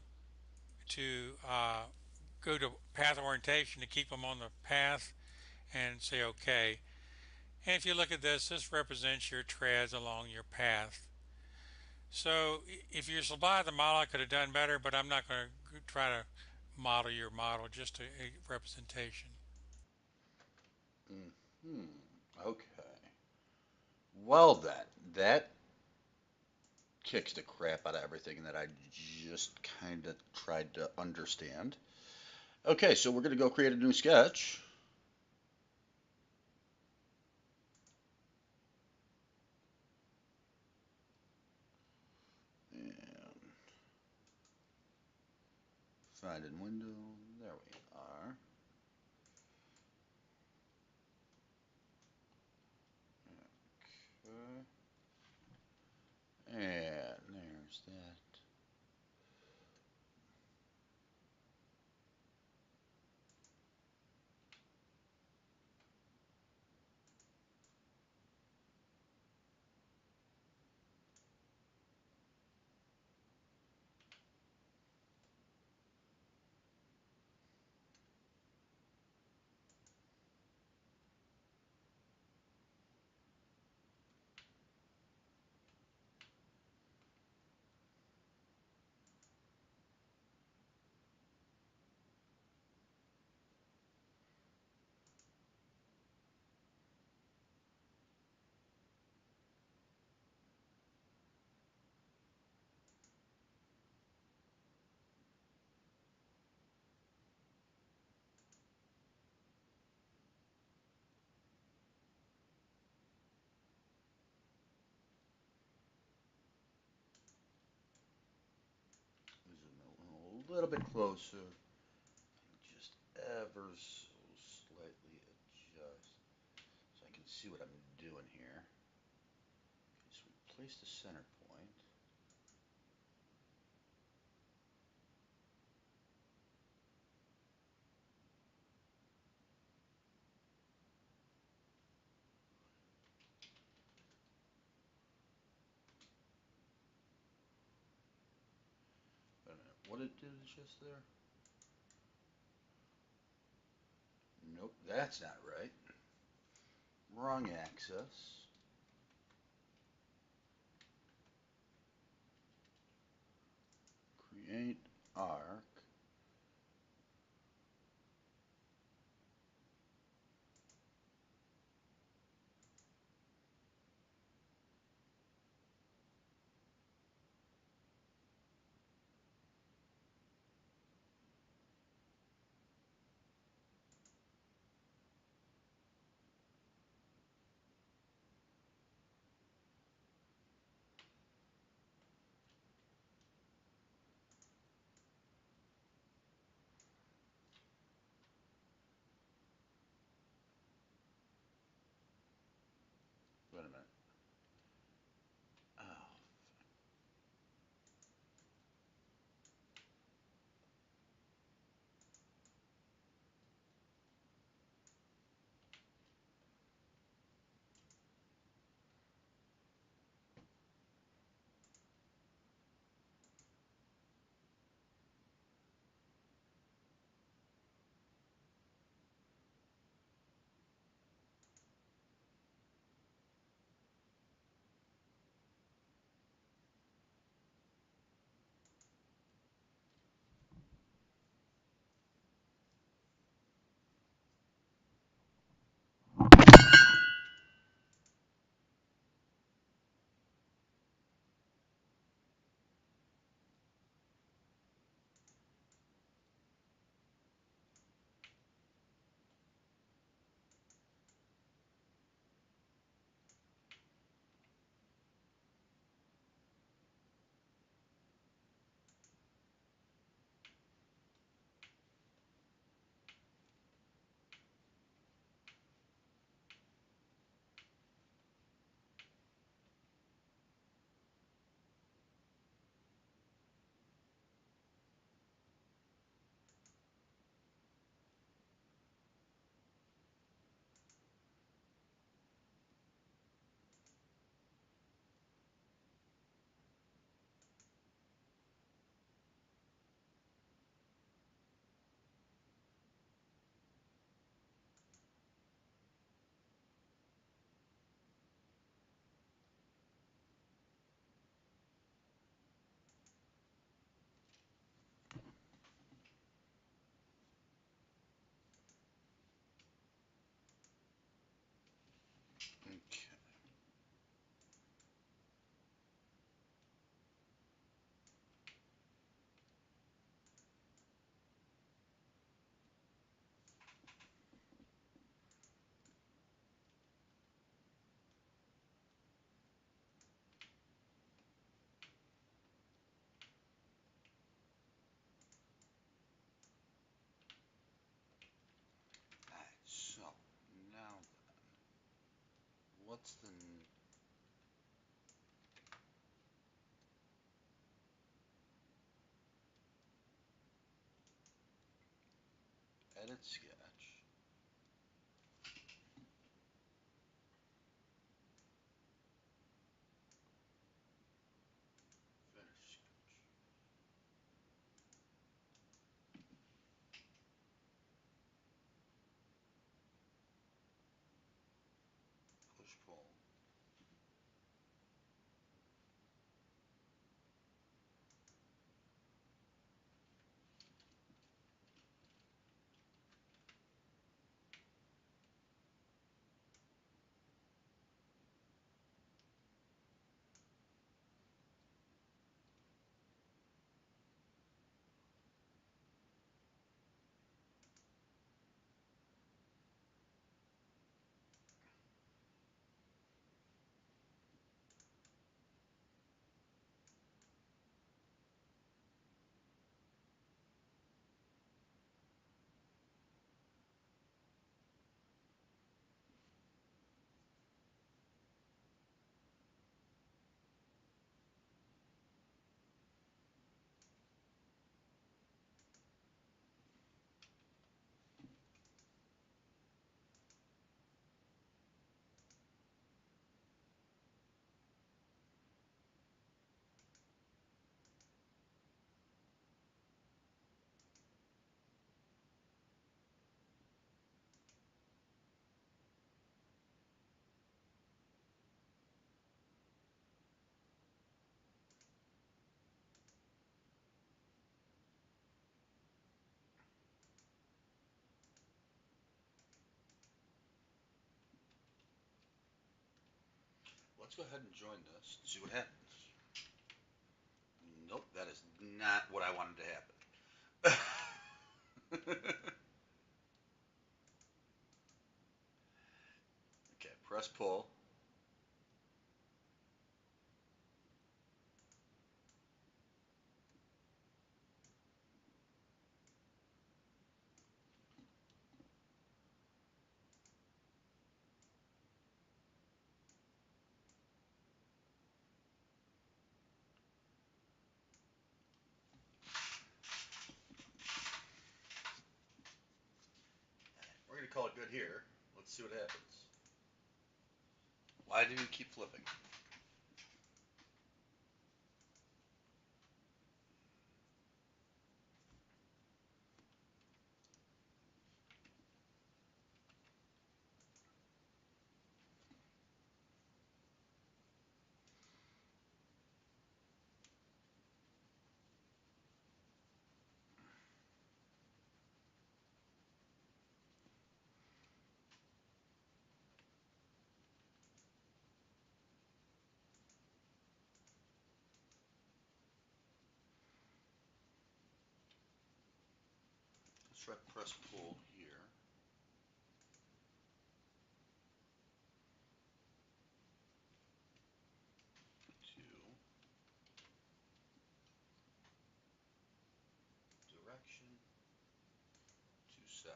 go to path orientation to keep them on the path and say OK. And if you look at this, this represents your treads along your path. So if you're supplied the model, I could have done better, but I'm not going to try to model your model, just a representation. Hmm. Okay. Well then, that kicks the crap out of everything that I just kind of tried to understand. Okay, so we're going to go create a new sketch. And find in window. There we are. Okay. And there's that. Zoom a little bit closer. Just ever so slightly adjust so I can see what I'm doing here. Okay, so we place the center point. Wait a minute, what it did just there? Nope, that's not right. Wrong axis. Create arc. What's the edit sketch? Finish sketch. Push pull. Let's go ahead and join this and see what happens. Nope, that is not what I wanted to happen. Okay, press pull. We're going to call it good here. Let's see what happens. Why do you keep flipping? Let's try press pull here. Two. Direction. Two-sided.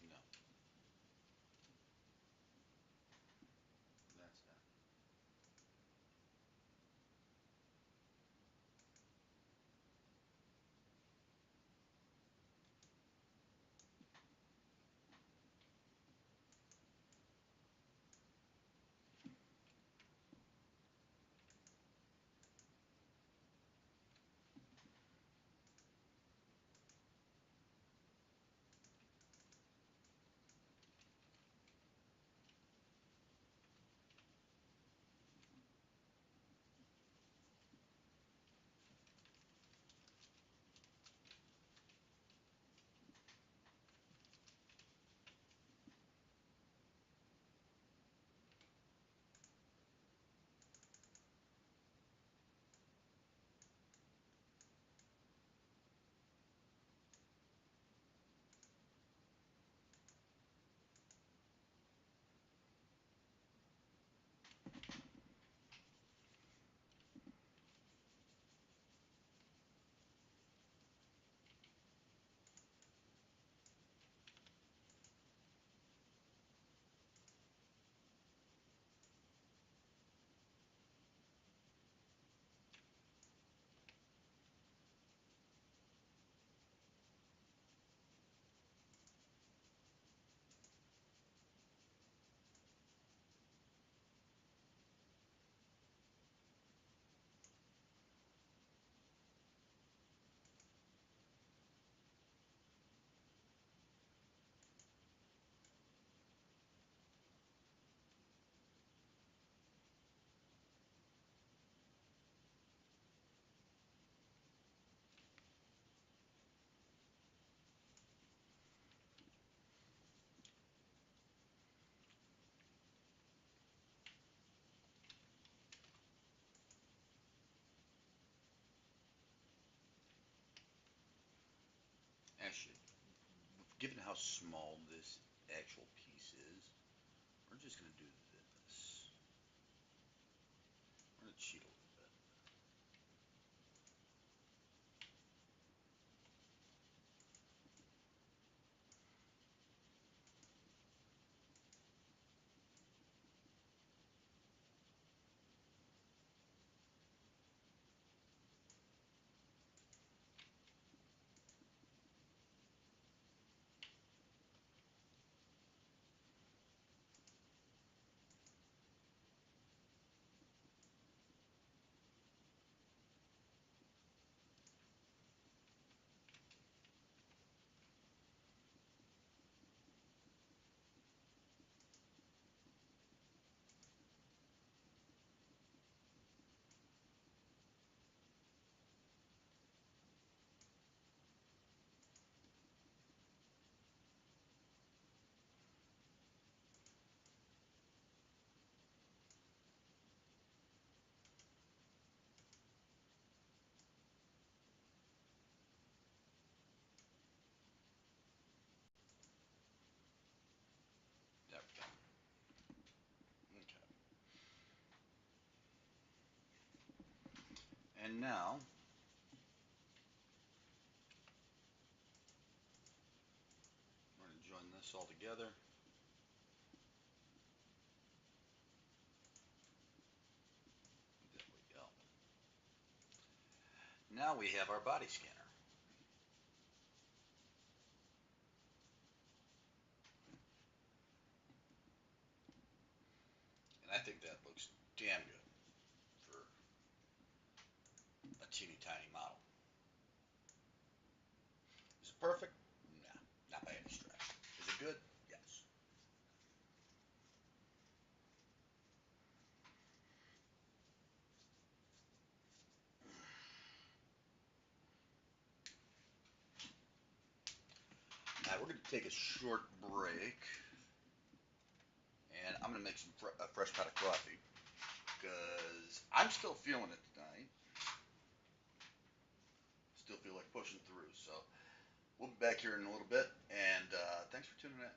No, that's not. Actually, given how small this actual piece is, we're just going to do this. We're going to cheat a little bit. There we go. Okay. And now, we're going to join this all together. There we go. Now we have our body scanner. And I think that looks damn good for a teeny tiny model. Is it perfect? No, not by any stretch. Is it good? Yes. Now we're going to take a short break, and I'm going to make some a fresh pot of coffee because I'm still feeling it tonight. Still feel like pushing through. So we'll be back here in a little bit, and thanks for tuning in.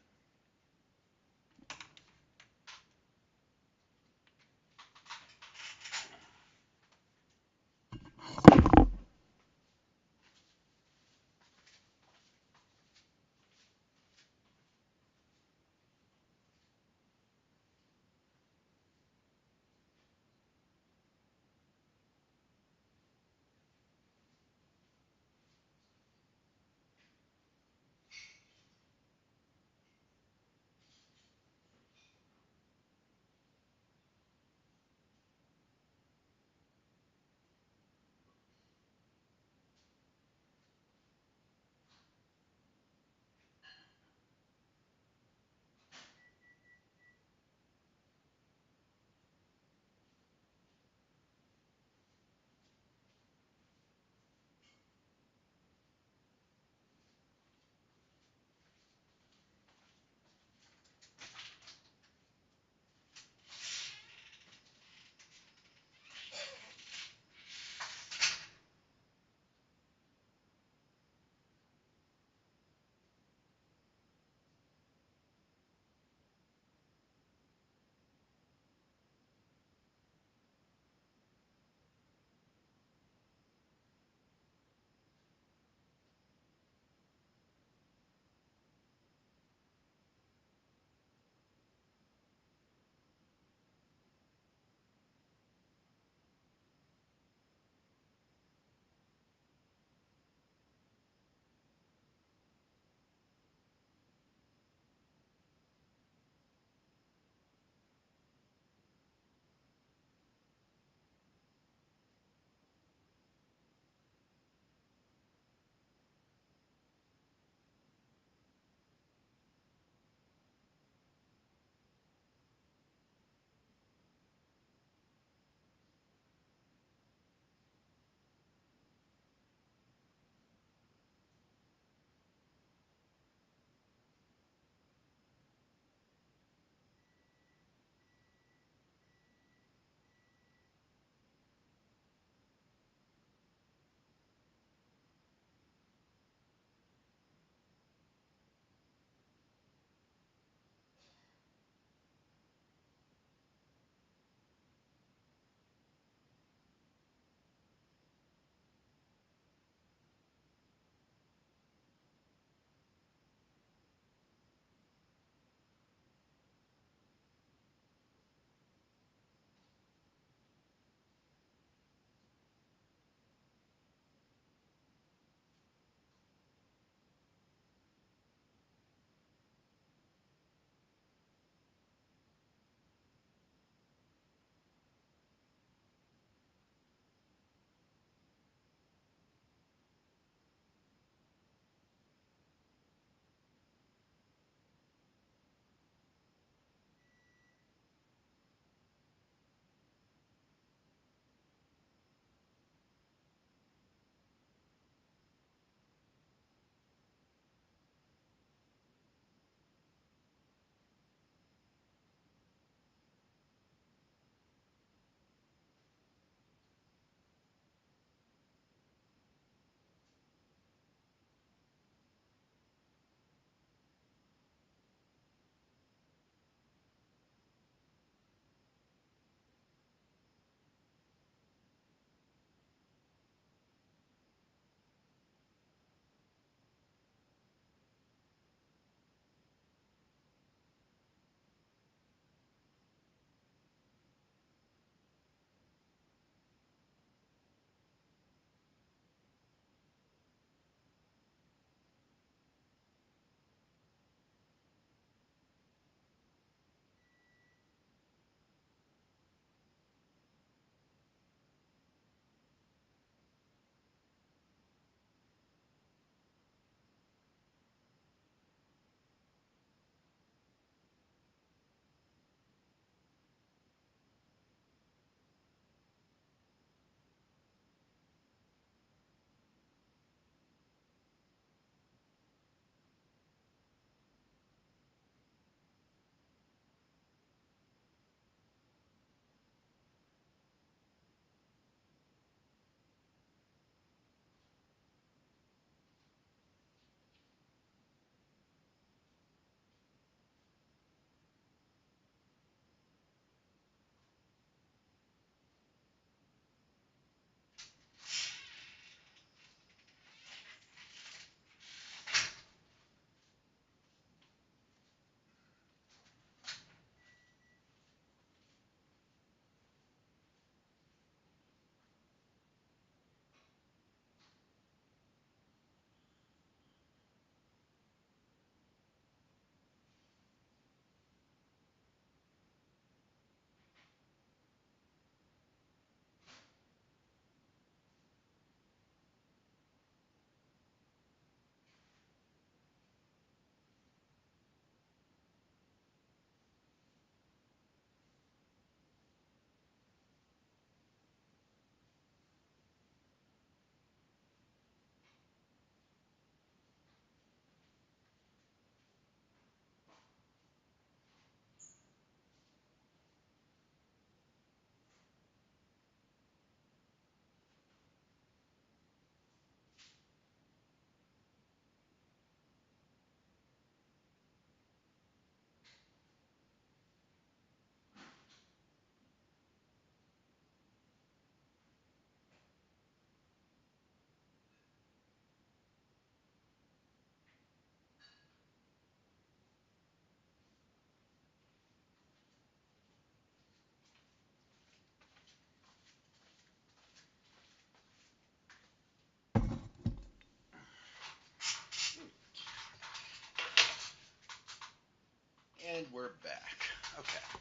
And we're back. Okay.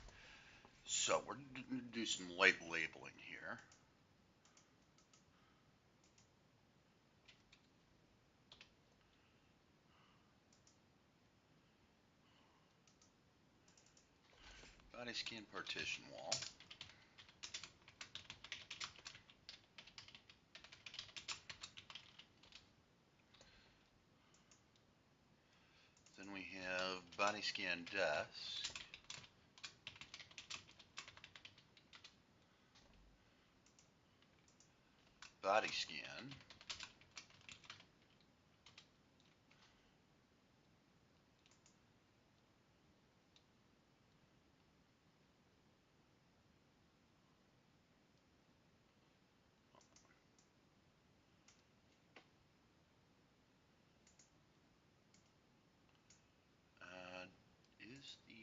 So we're going to do some light labeling here. Body scan partition wall. Then we have body scan desk. Body scan. Is the...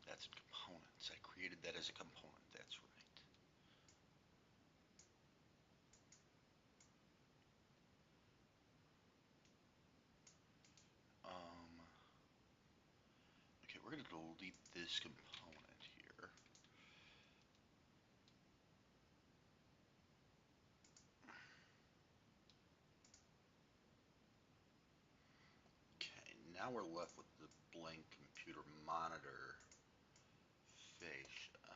That's components. I created that as a component. That's right. Okay, we're going to delete this component here. Okay, now we're left with the blank computer monitor fascia.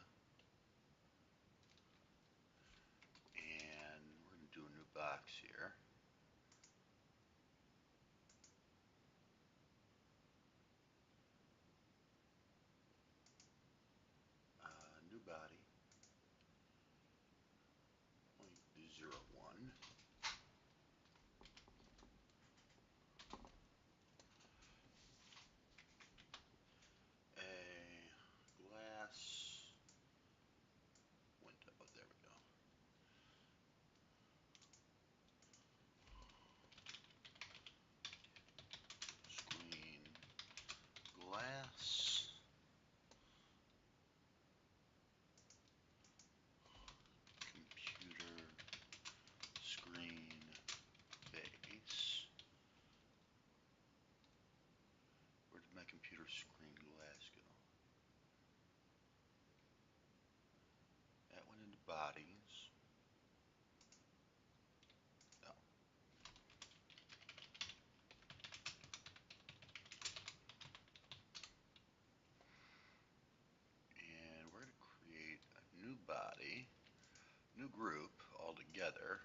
And we're going to do a new box here. New body. 0.01. A glass window. There we go. Screen glass. Computer screen base. Where did my computer screen glass go? That went into bodies. Oh. And we're going to create a new body, new group altogether.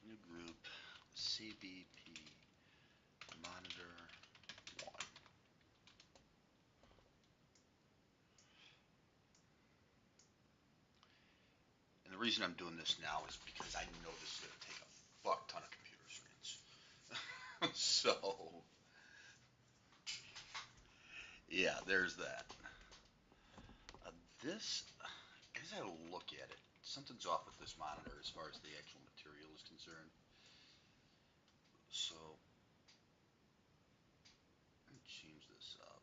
New group, CBP monitor 1. And the reason I'm doing this now is because I know this is going to take a fuck ton of computer screens. So, yeah, there's that. This, as I look at it, something's off with this monitor as far as the actual material is concerned. So, let me change this up.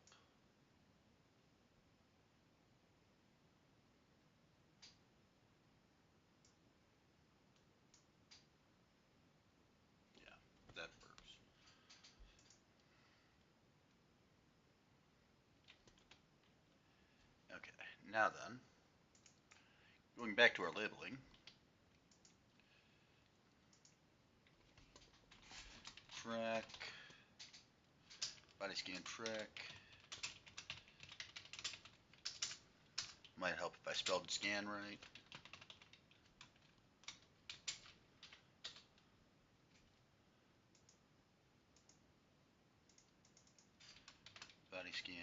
Yeah, that works. Okay, now then, going back to our labeling, track, body scan track. Might help if I spelled scan right. Body scan.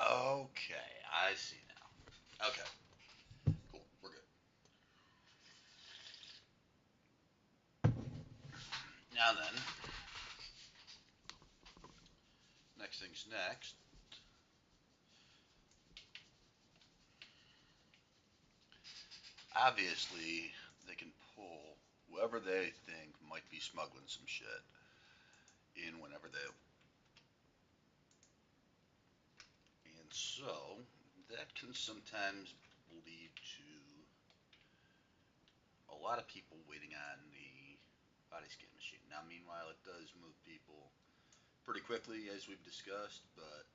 Okay, I see now. Okay, cool. We're good. Now then, next thing's next. Obviously, they can pull whoever they think might be smuggling some shit in whenever they. And so, that can sometimes lead to a lot of people waiting on the body scan machine. Now, meanwhile, it does move people pretty quickly, as we've discussed, but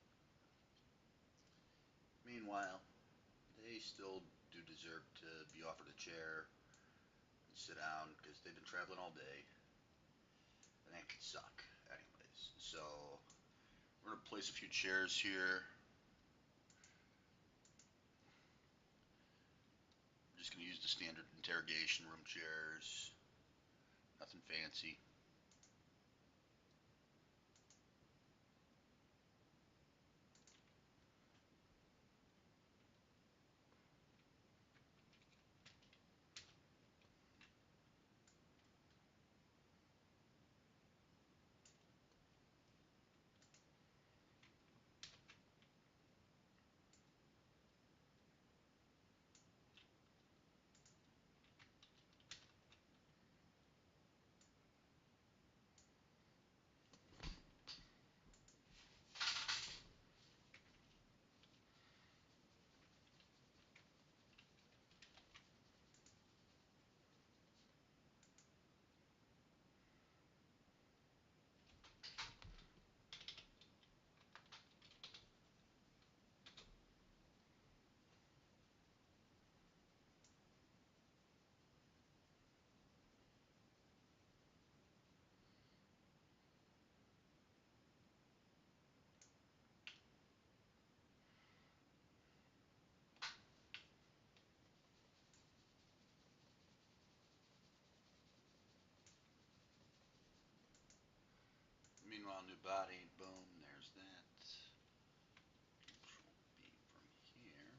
meanwhile, they still do deserve to be offered a chair and sit down because they've been traveling all day, and that could suck, anyways. So, we're gonna place a few chairs here. We're just gonna use the standard interrogation room chairs, nothing fancy. Meanwhile, new body, boom, there's that. Control B from here.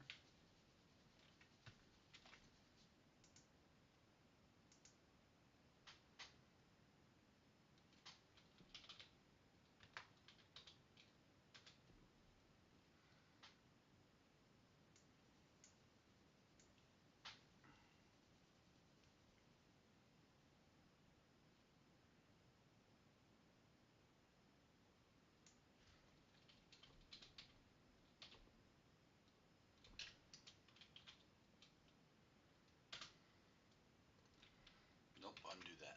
Nope, undo that.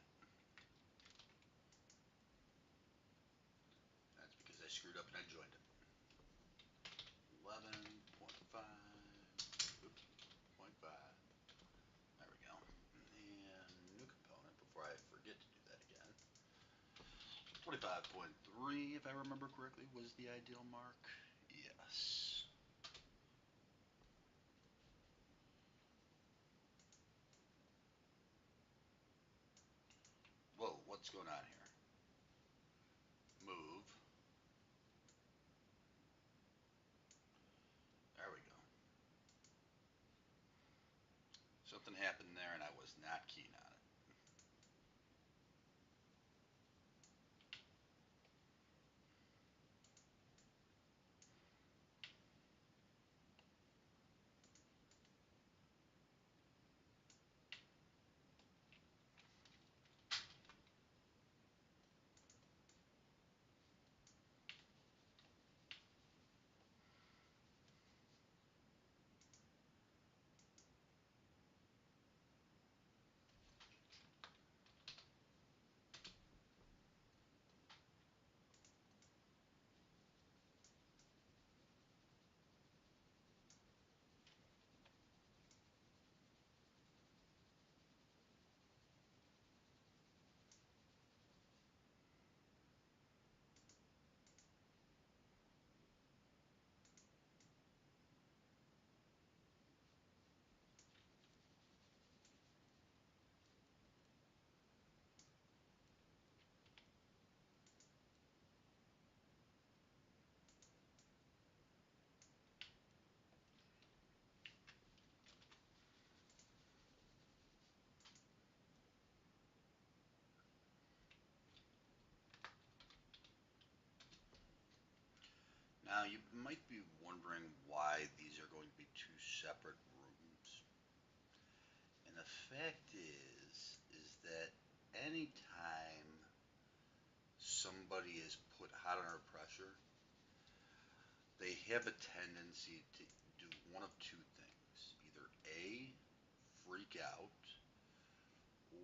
That's because I screwed up and I joined it. 11.5. Oops, 0.5. There we go. And new component before I forget to do that again. 25.3, if I remember correctly, was the ideal mark. Yes. Whoa, what's going on here? Move. There we go. Something happened there and I was not keen on it. you might be wondering why these are going to be two separate rooms. And the fact is that anytime somebody is put hot under pressure, they have a tendency to do one of two things. Either A, freak out,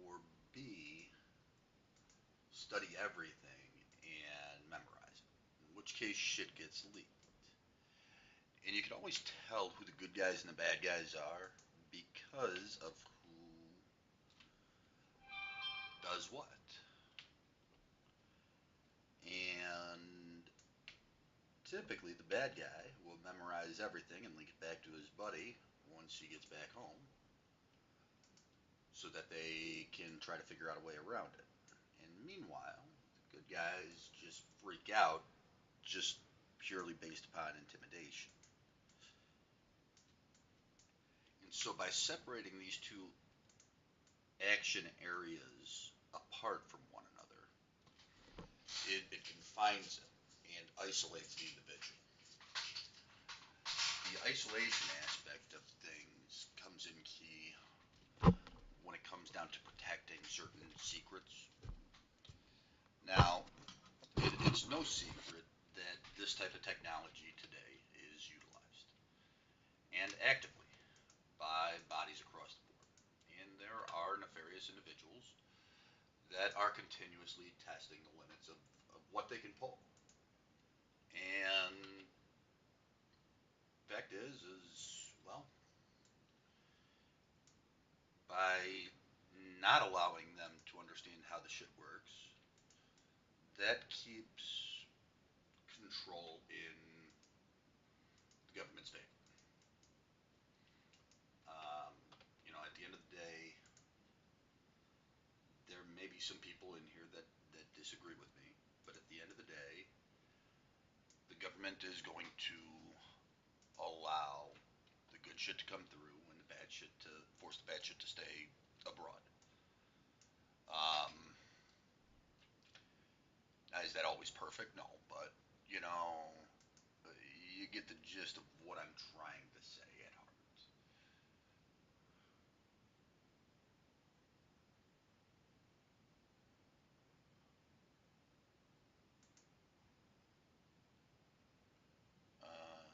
or B, study everything and memorize it. In which case, shit gets leaked. And you can always tell who the good guys and the bad guys are because of who does what. And typically, the bad guy will memorize everything and link it back to his buddy once he gets back home so that they can try to figure out a way around it. And meanwhile, the good guys just freak out just purely based upon intimidation. And so by separating these two action areas apart from one another, it confines it and isolates the individual. The isolation aspect of things comes in key when it comes down to protecting certain secrets. Now, it's no secret that this type of technology today is utilized and actively by bodies across the board. And there are nefarious individuals that are continuously testing the limits of what they can pull. And fact is, well, by not allowing them to understand how the shit works, that keeps control in the government's favor. Um, at the end of the day, there may be some people in here that disagree with me, but at the end of the day, the government is going to allow the good shit to come through and the bad shit to force the bad shit to stay abroad. Um, is that always perfect? No, but you know, you get the gist of what I'm trying to say at heart. Um,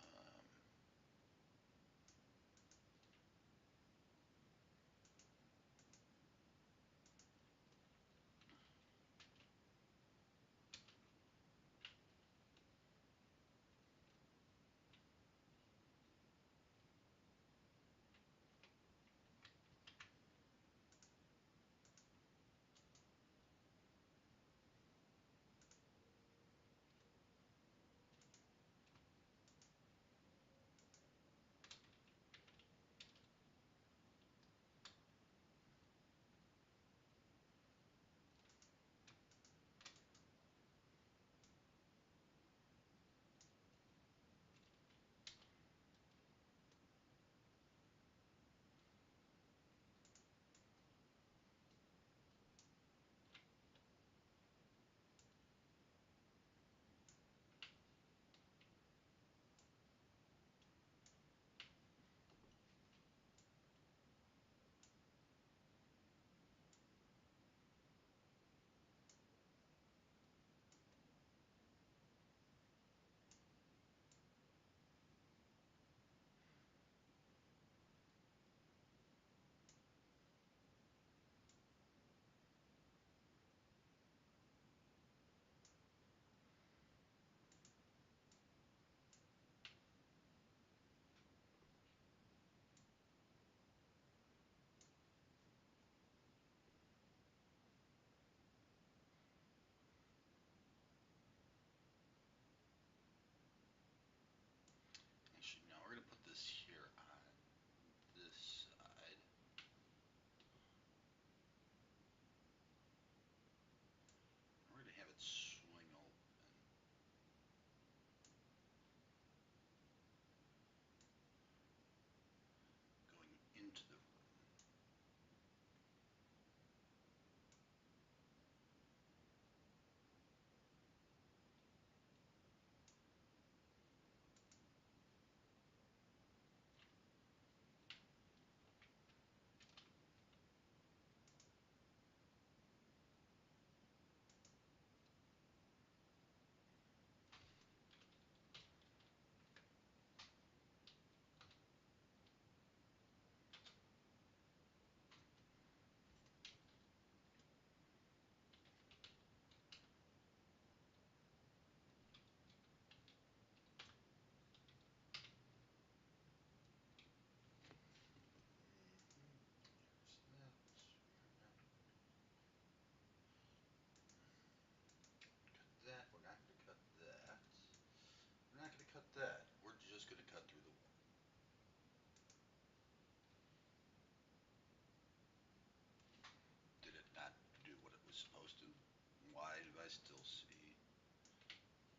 still see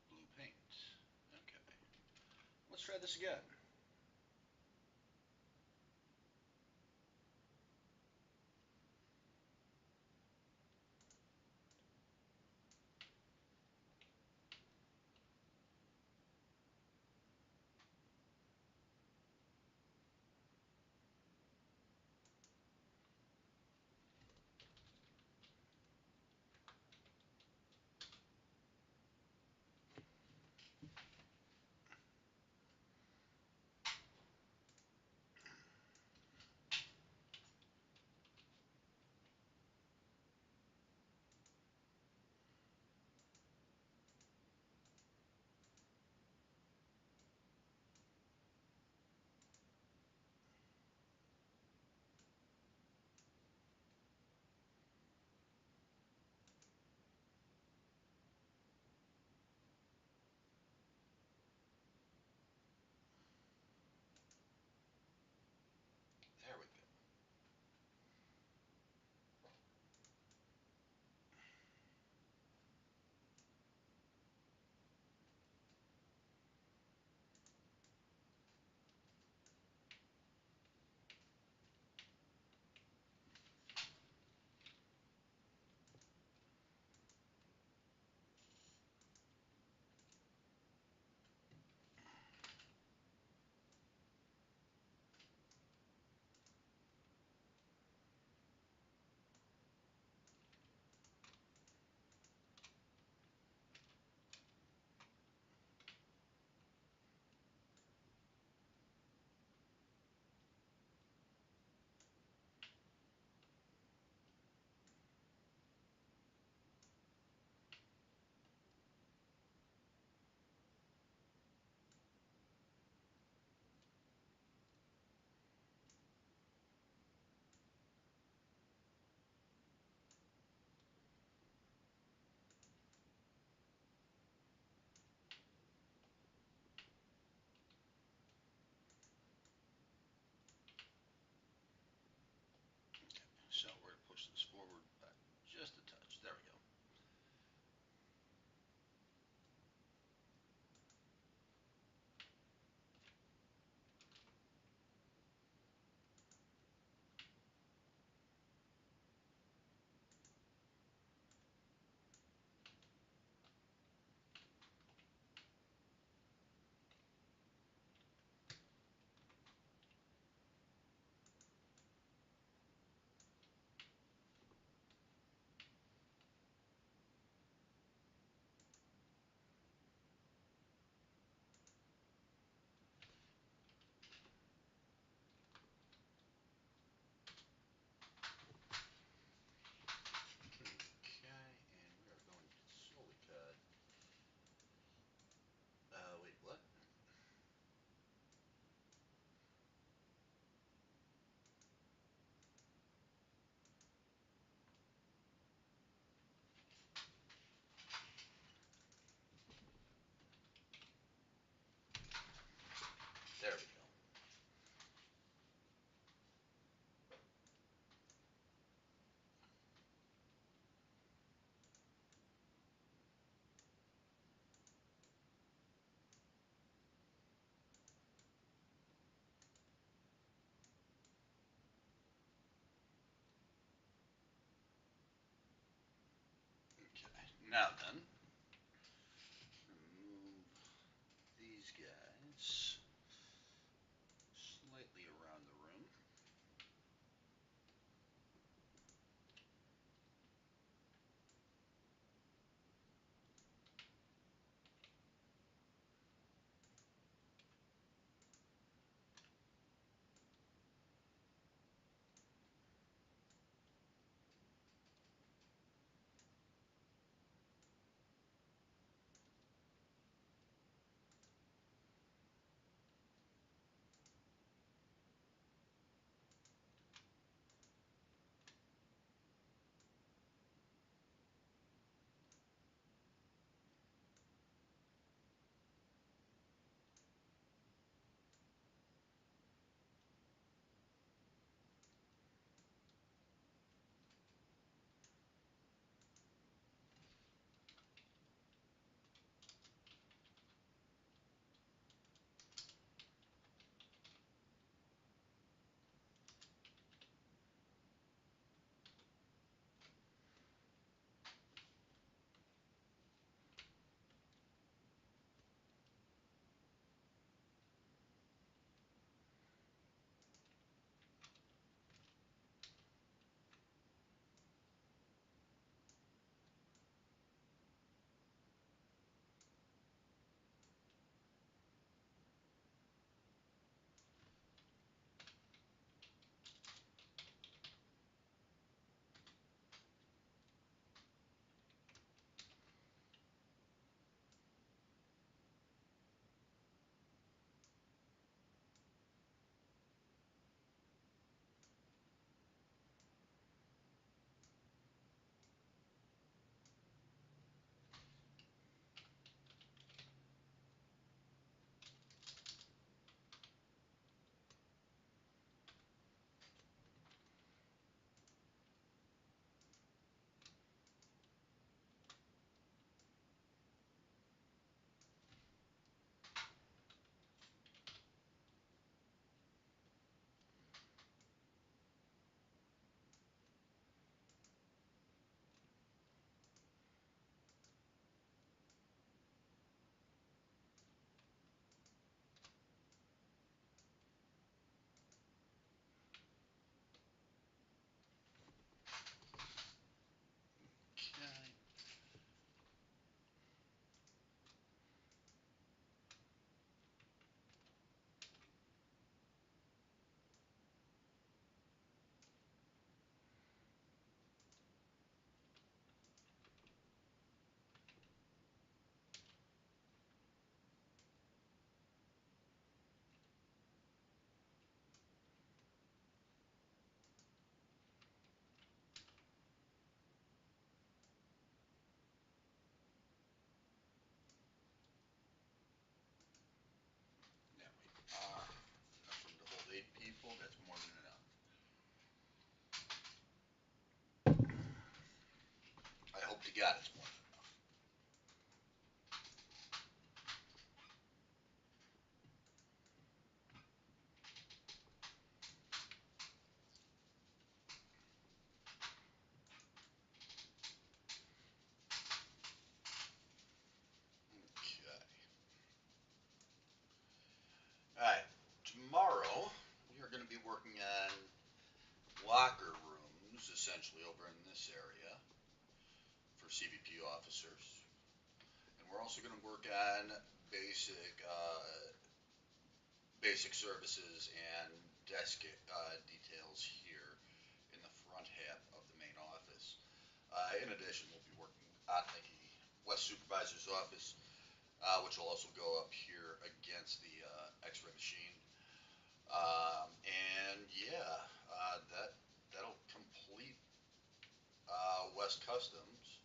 blue paint. Okay. Let's try this again. There we go. So we're going to push this forward back just a touch. There we go. Okay, and we are going to slowly cut. Wait, what? There we go. Okay, now then, remove these guys slightly around the room. got it, it's more than enough. Okay. Alright, tomorrow we are going to be working on locker rooms, essentially, over in this area for CBP officers. And we're also going to work on basic services and desk details here in the front half of the main office. In addition, we'll be working at the West Supervisor's office, which will also go up here against the X-ray machine. And yeah, that'll complete West Customs.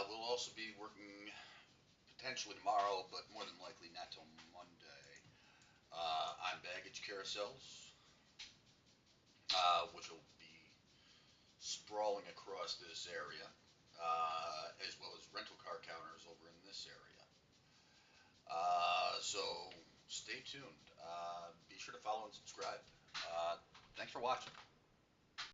We'll also be working potentially tomorrow, but more than likely not till Monday, on baggage carousels, which will be sprawling across this area, as well as rental car counters over in this area. So stay tuned. Be sure to follow and subscribe. Thanks for watching.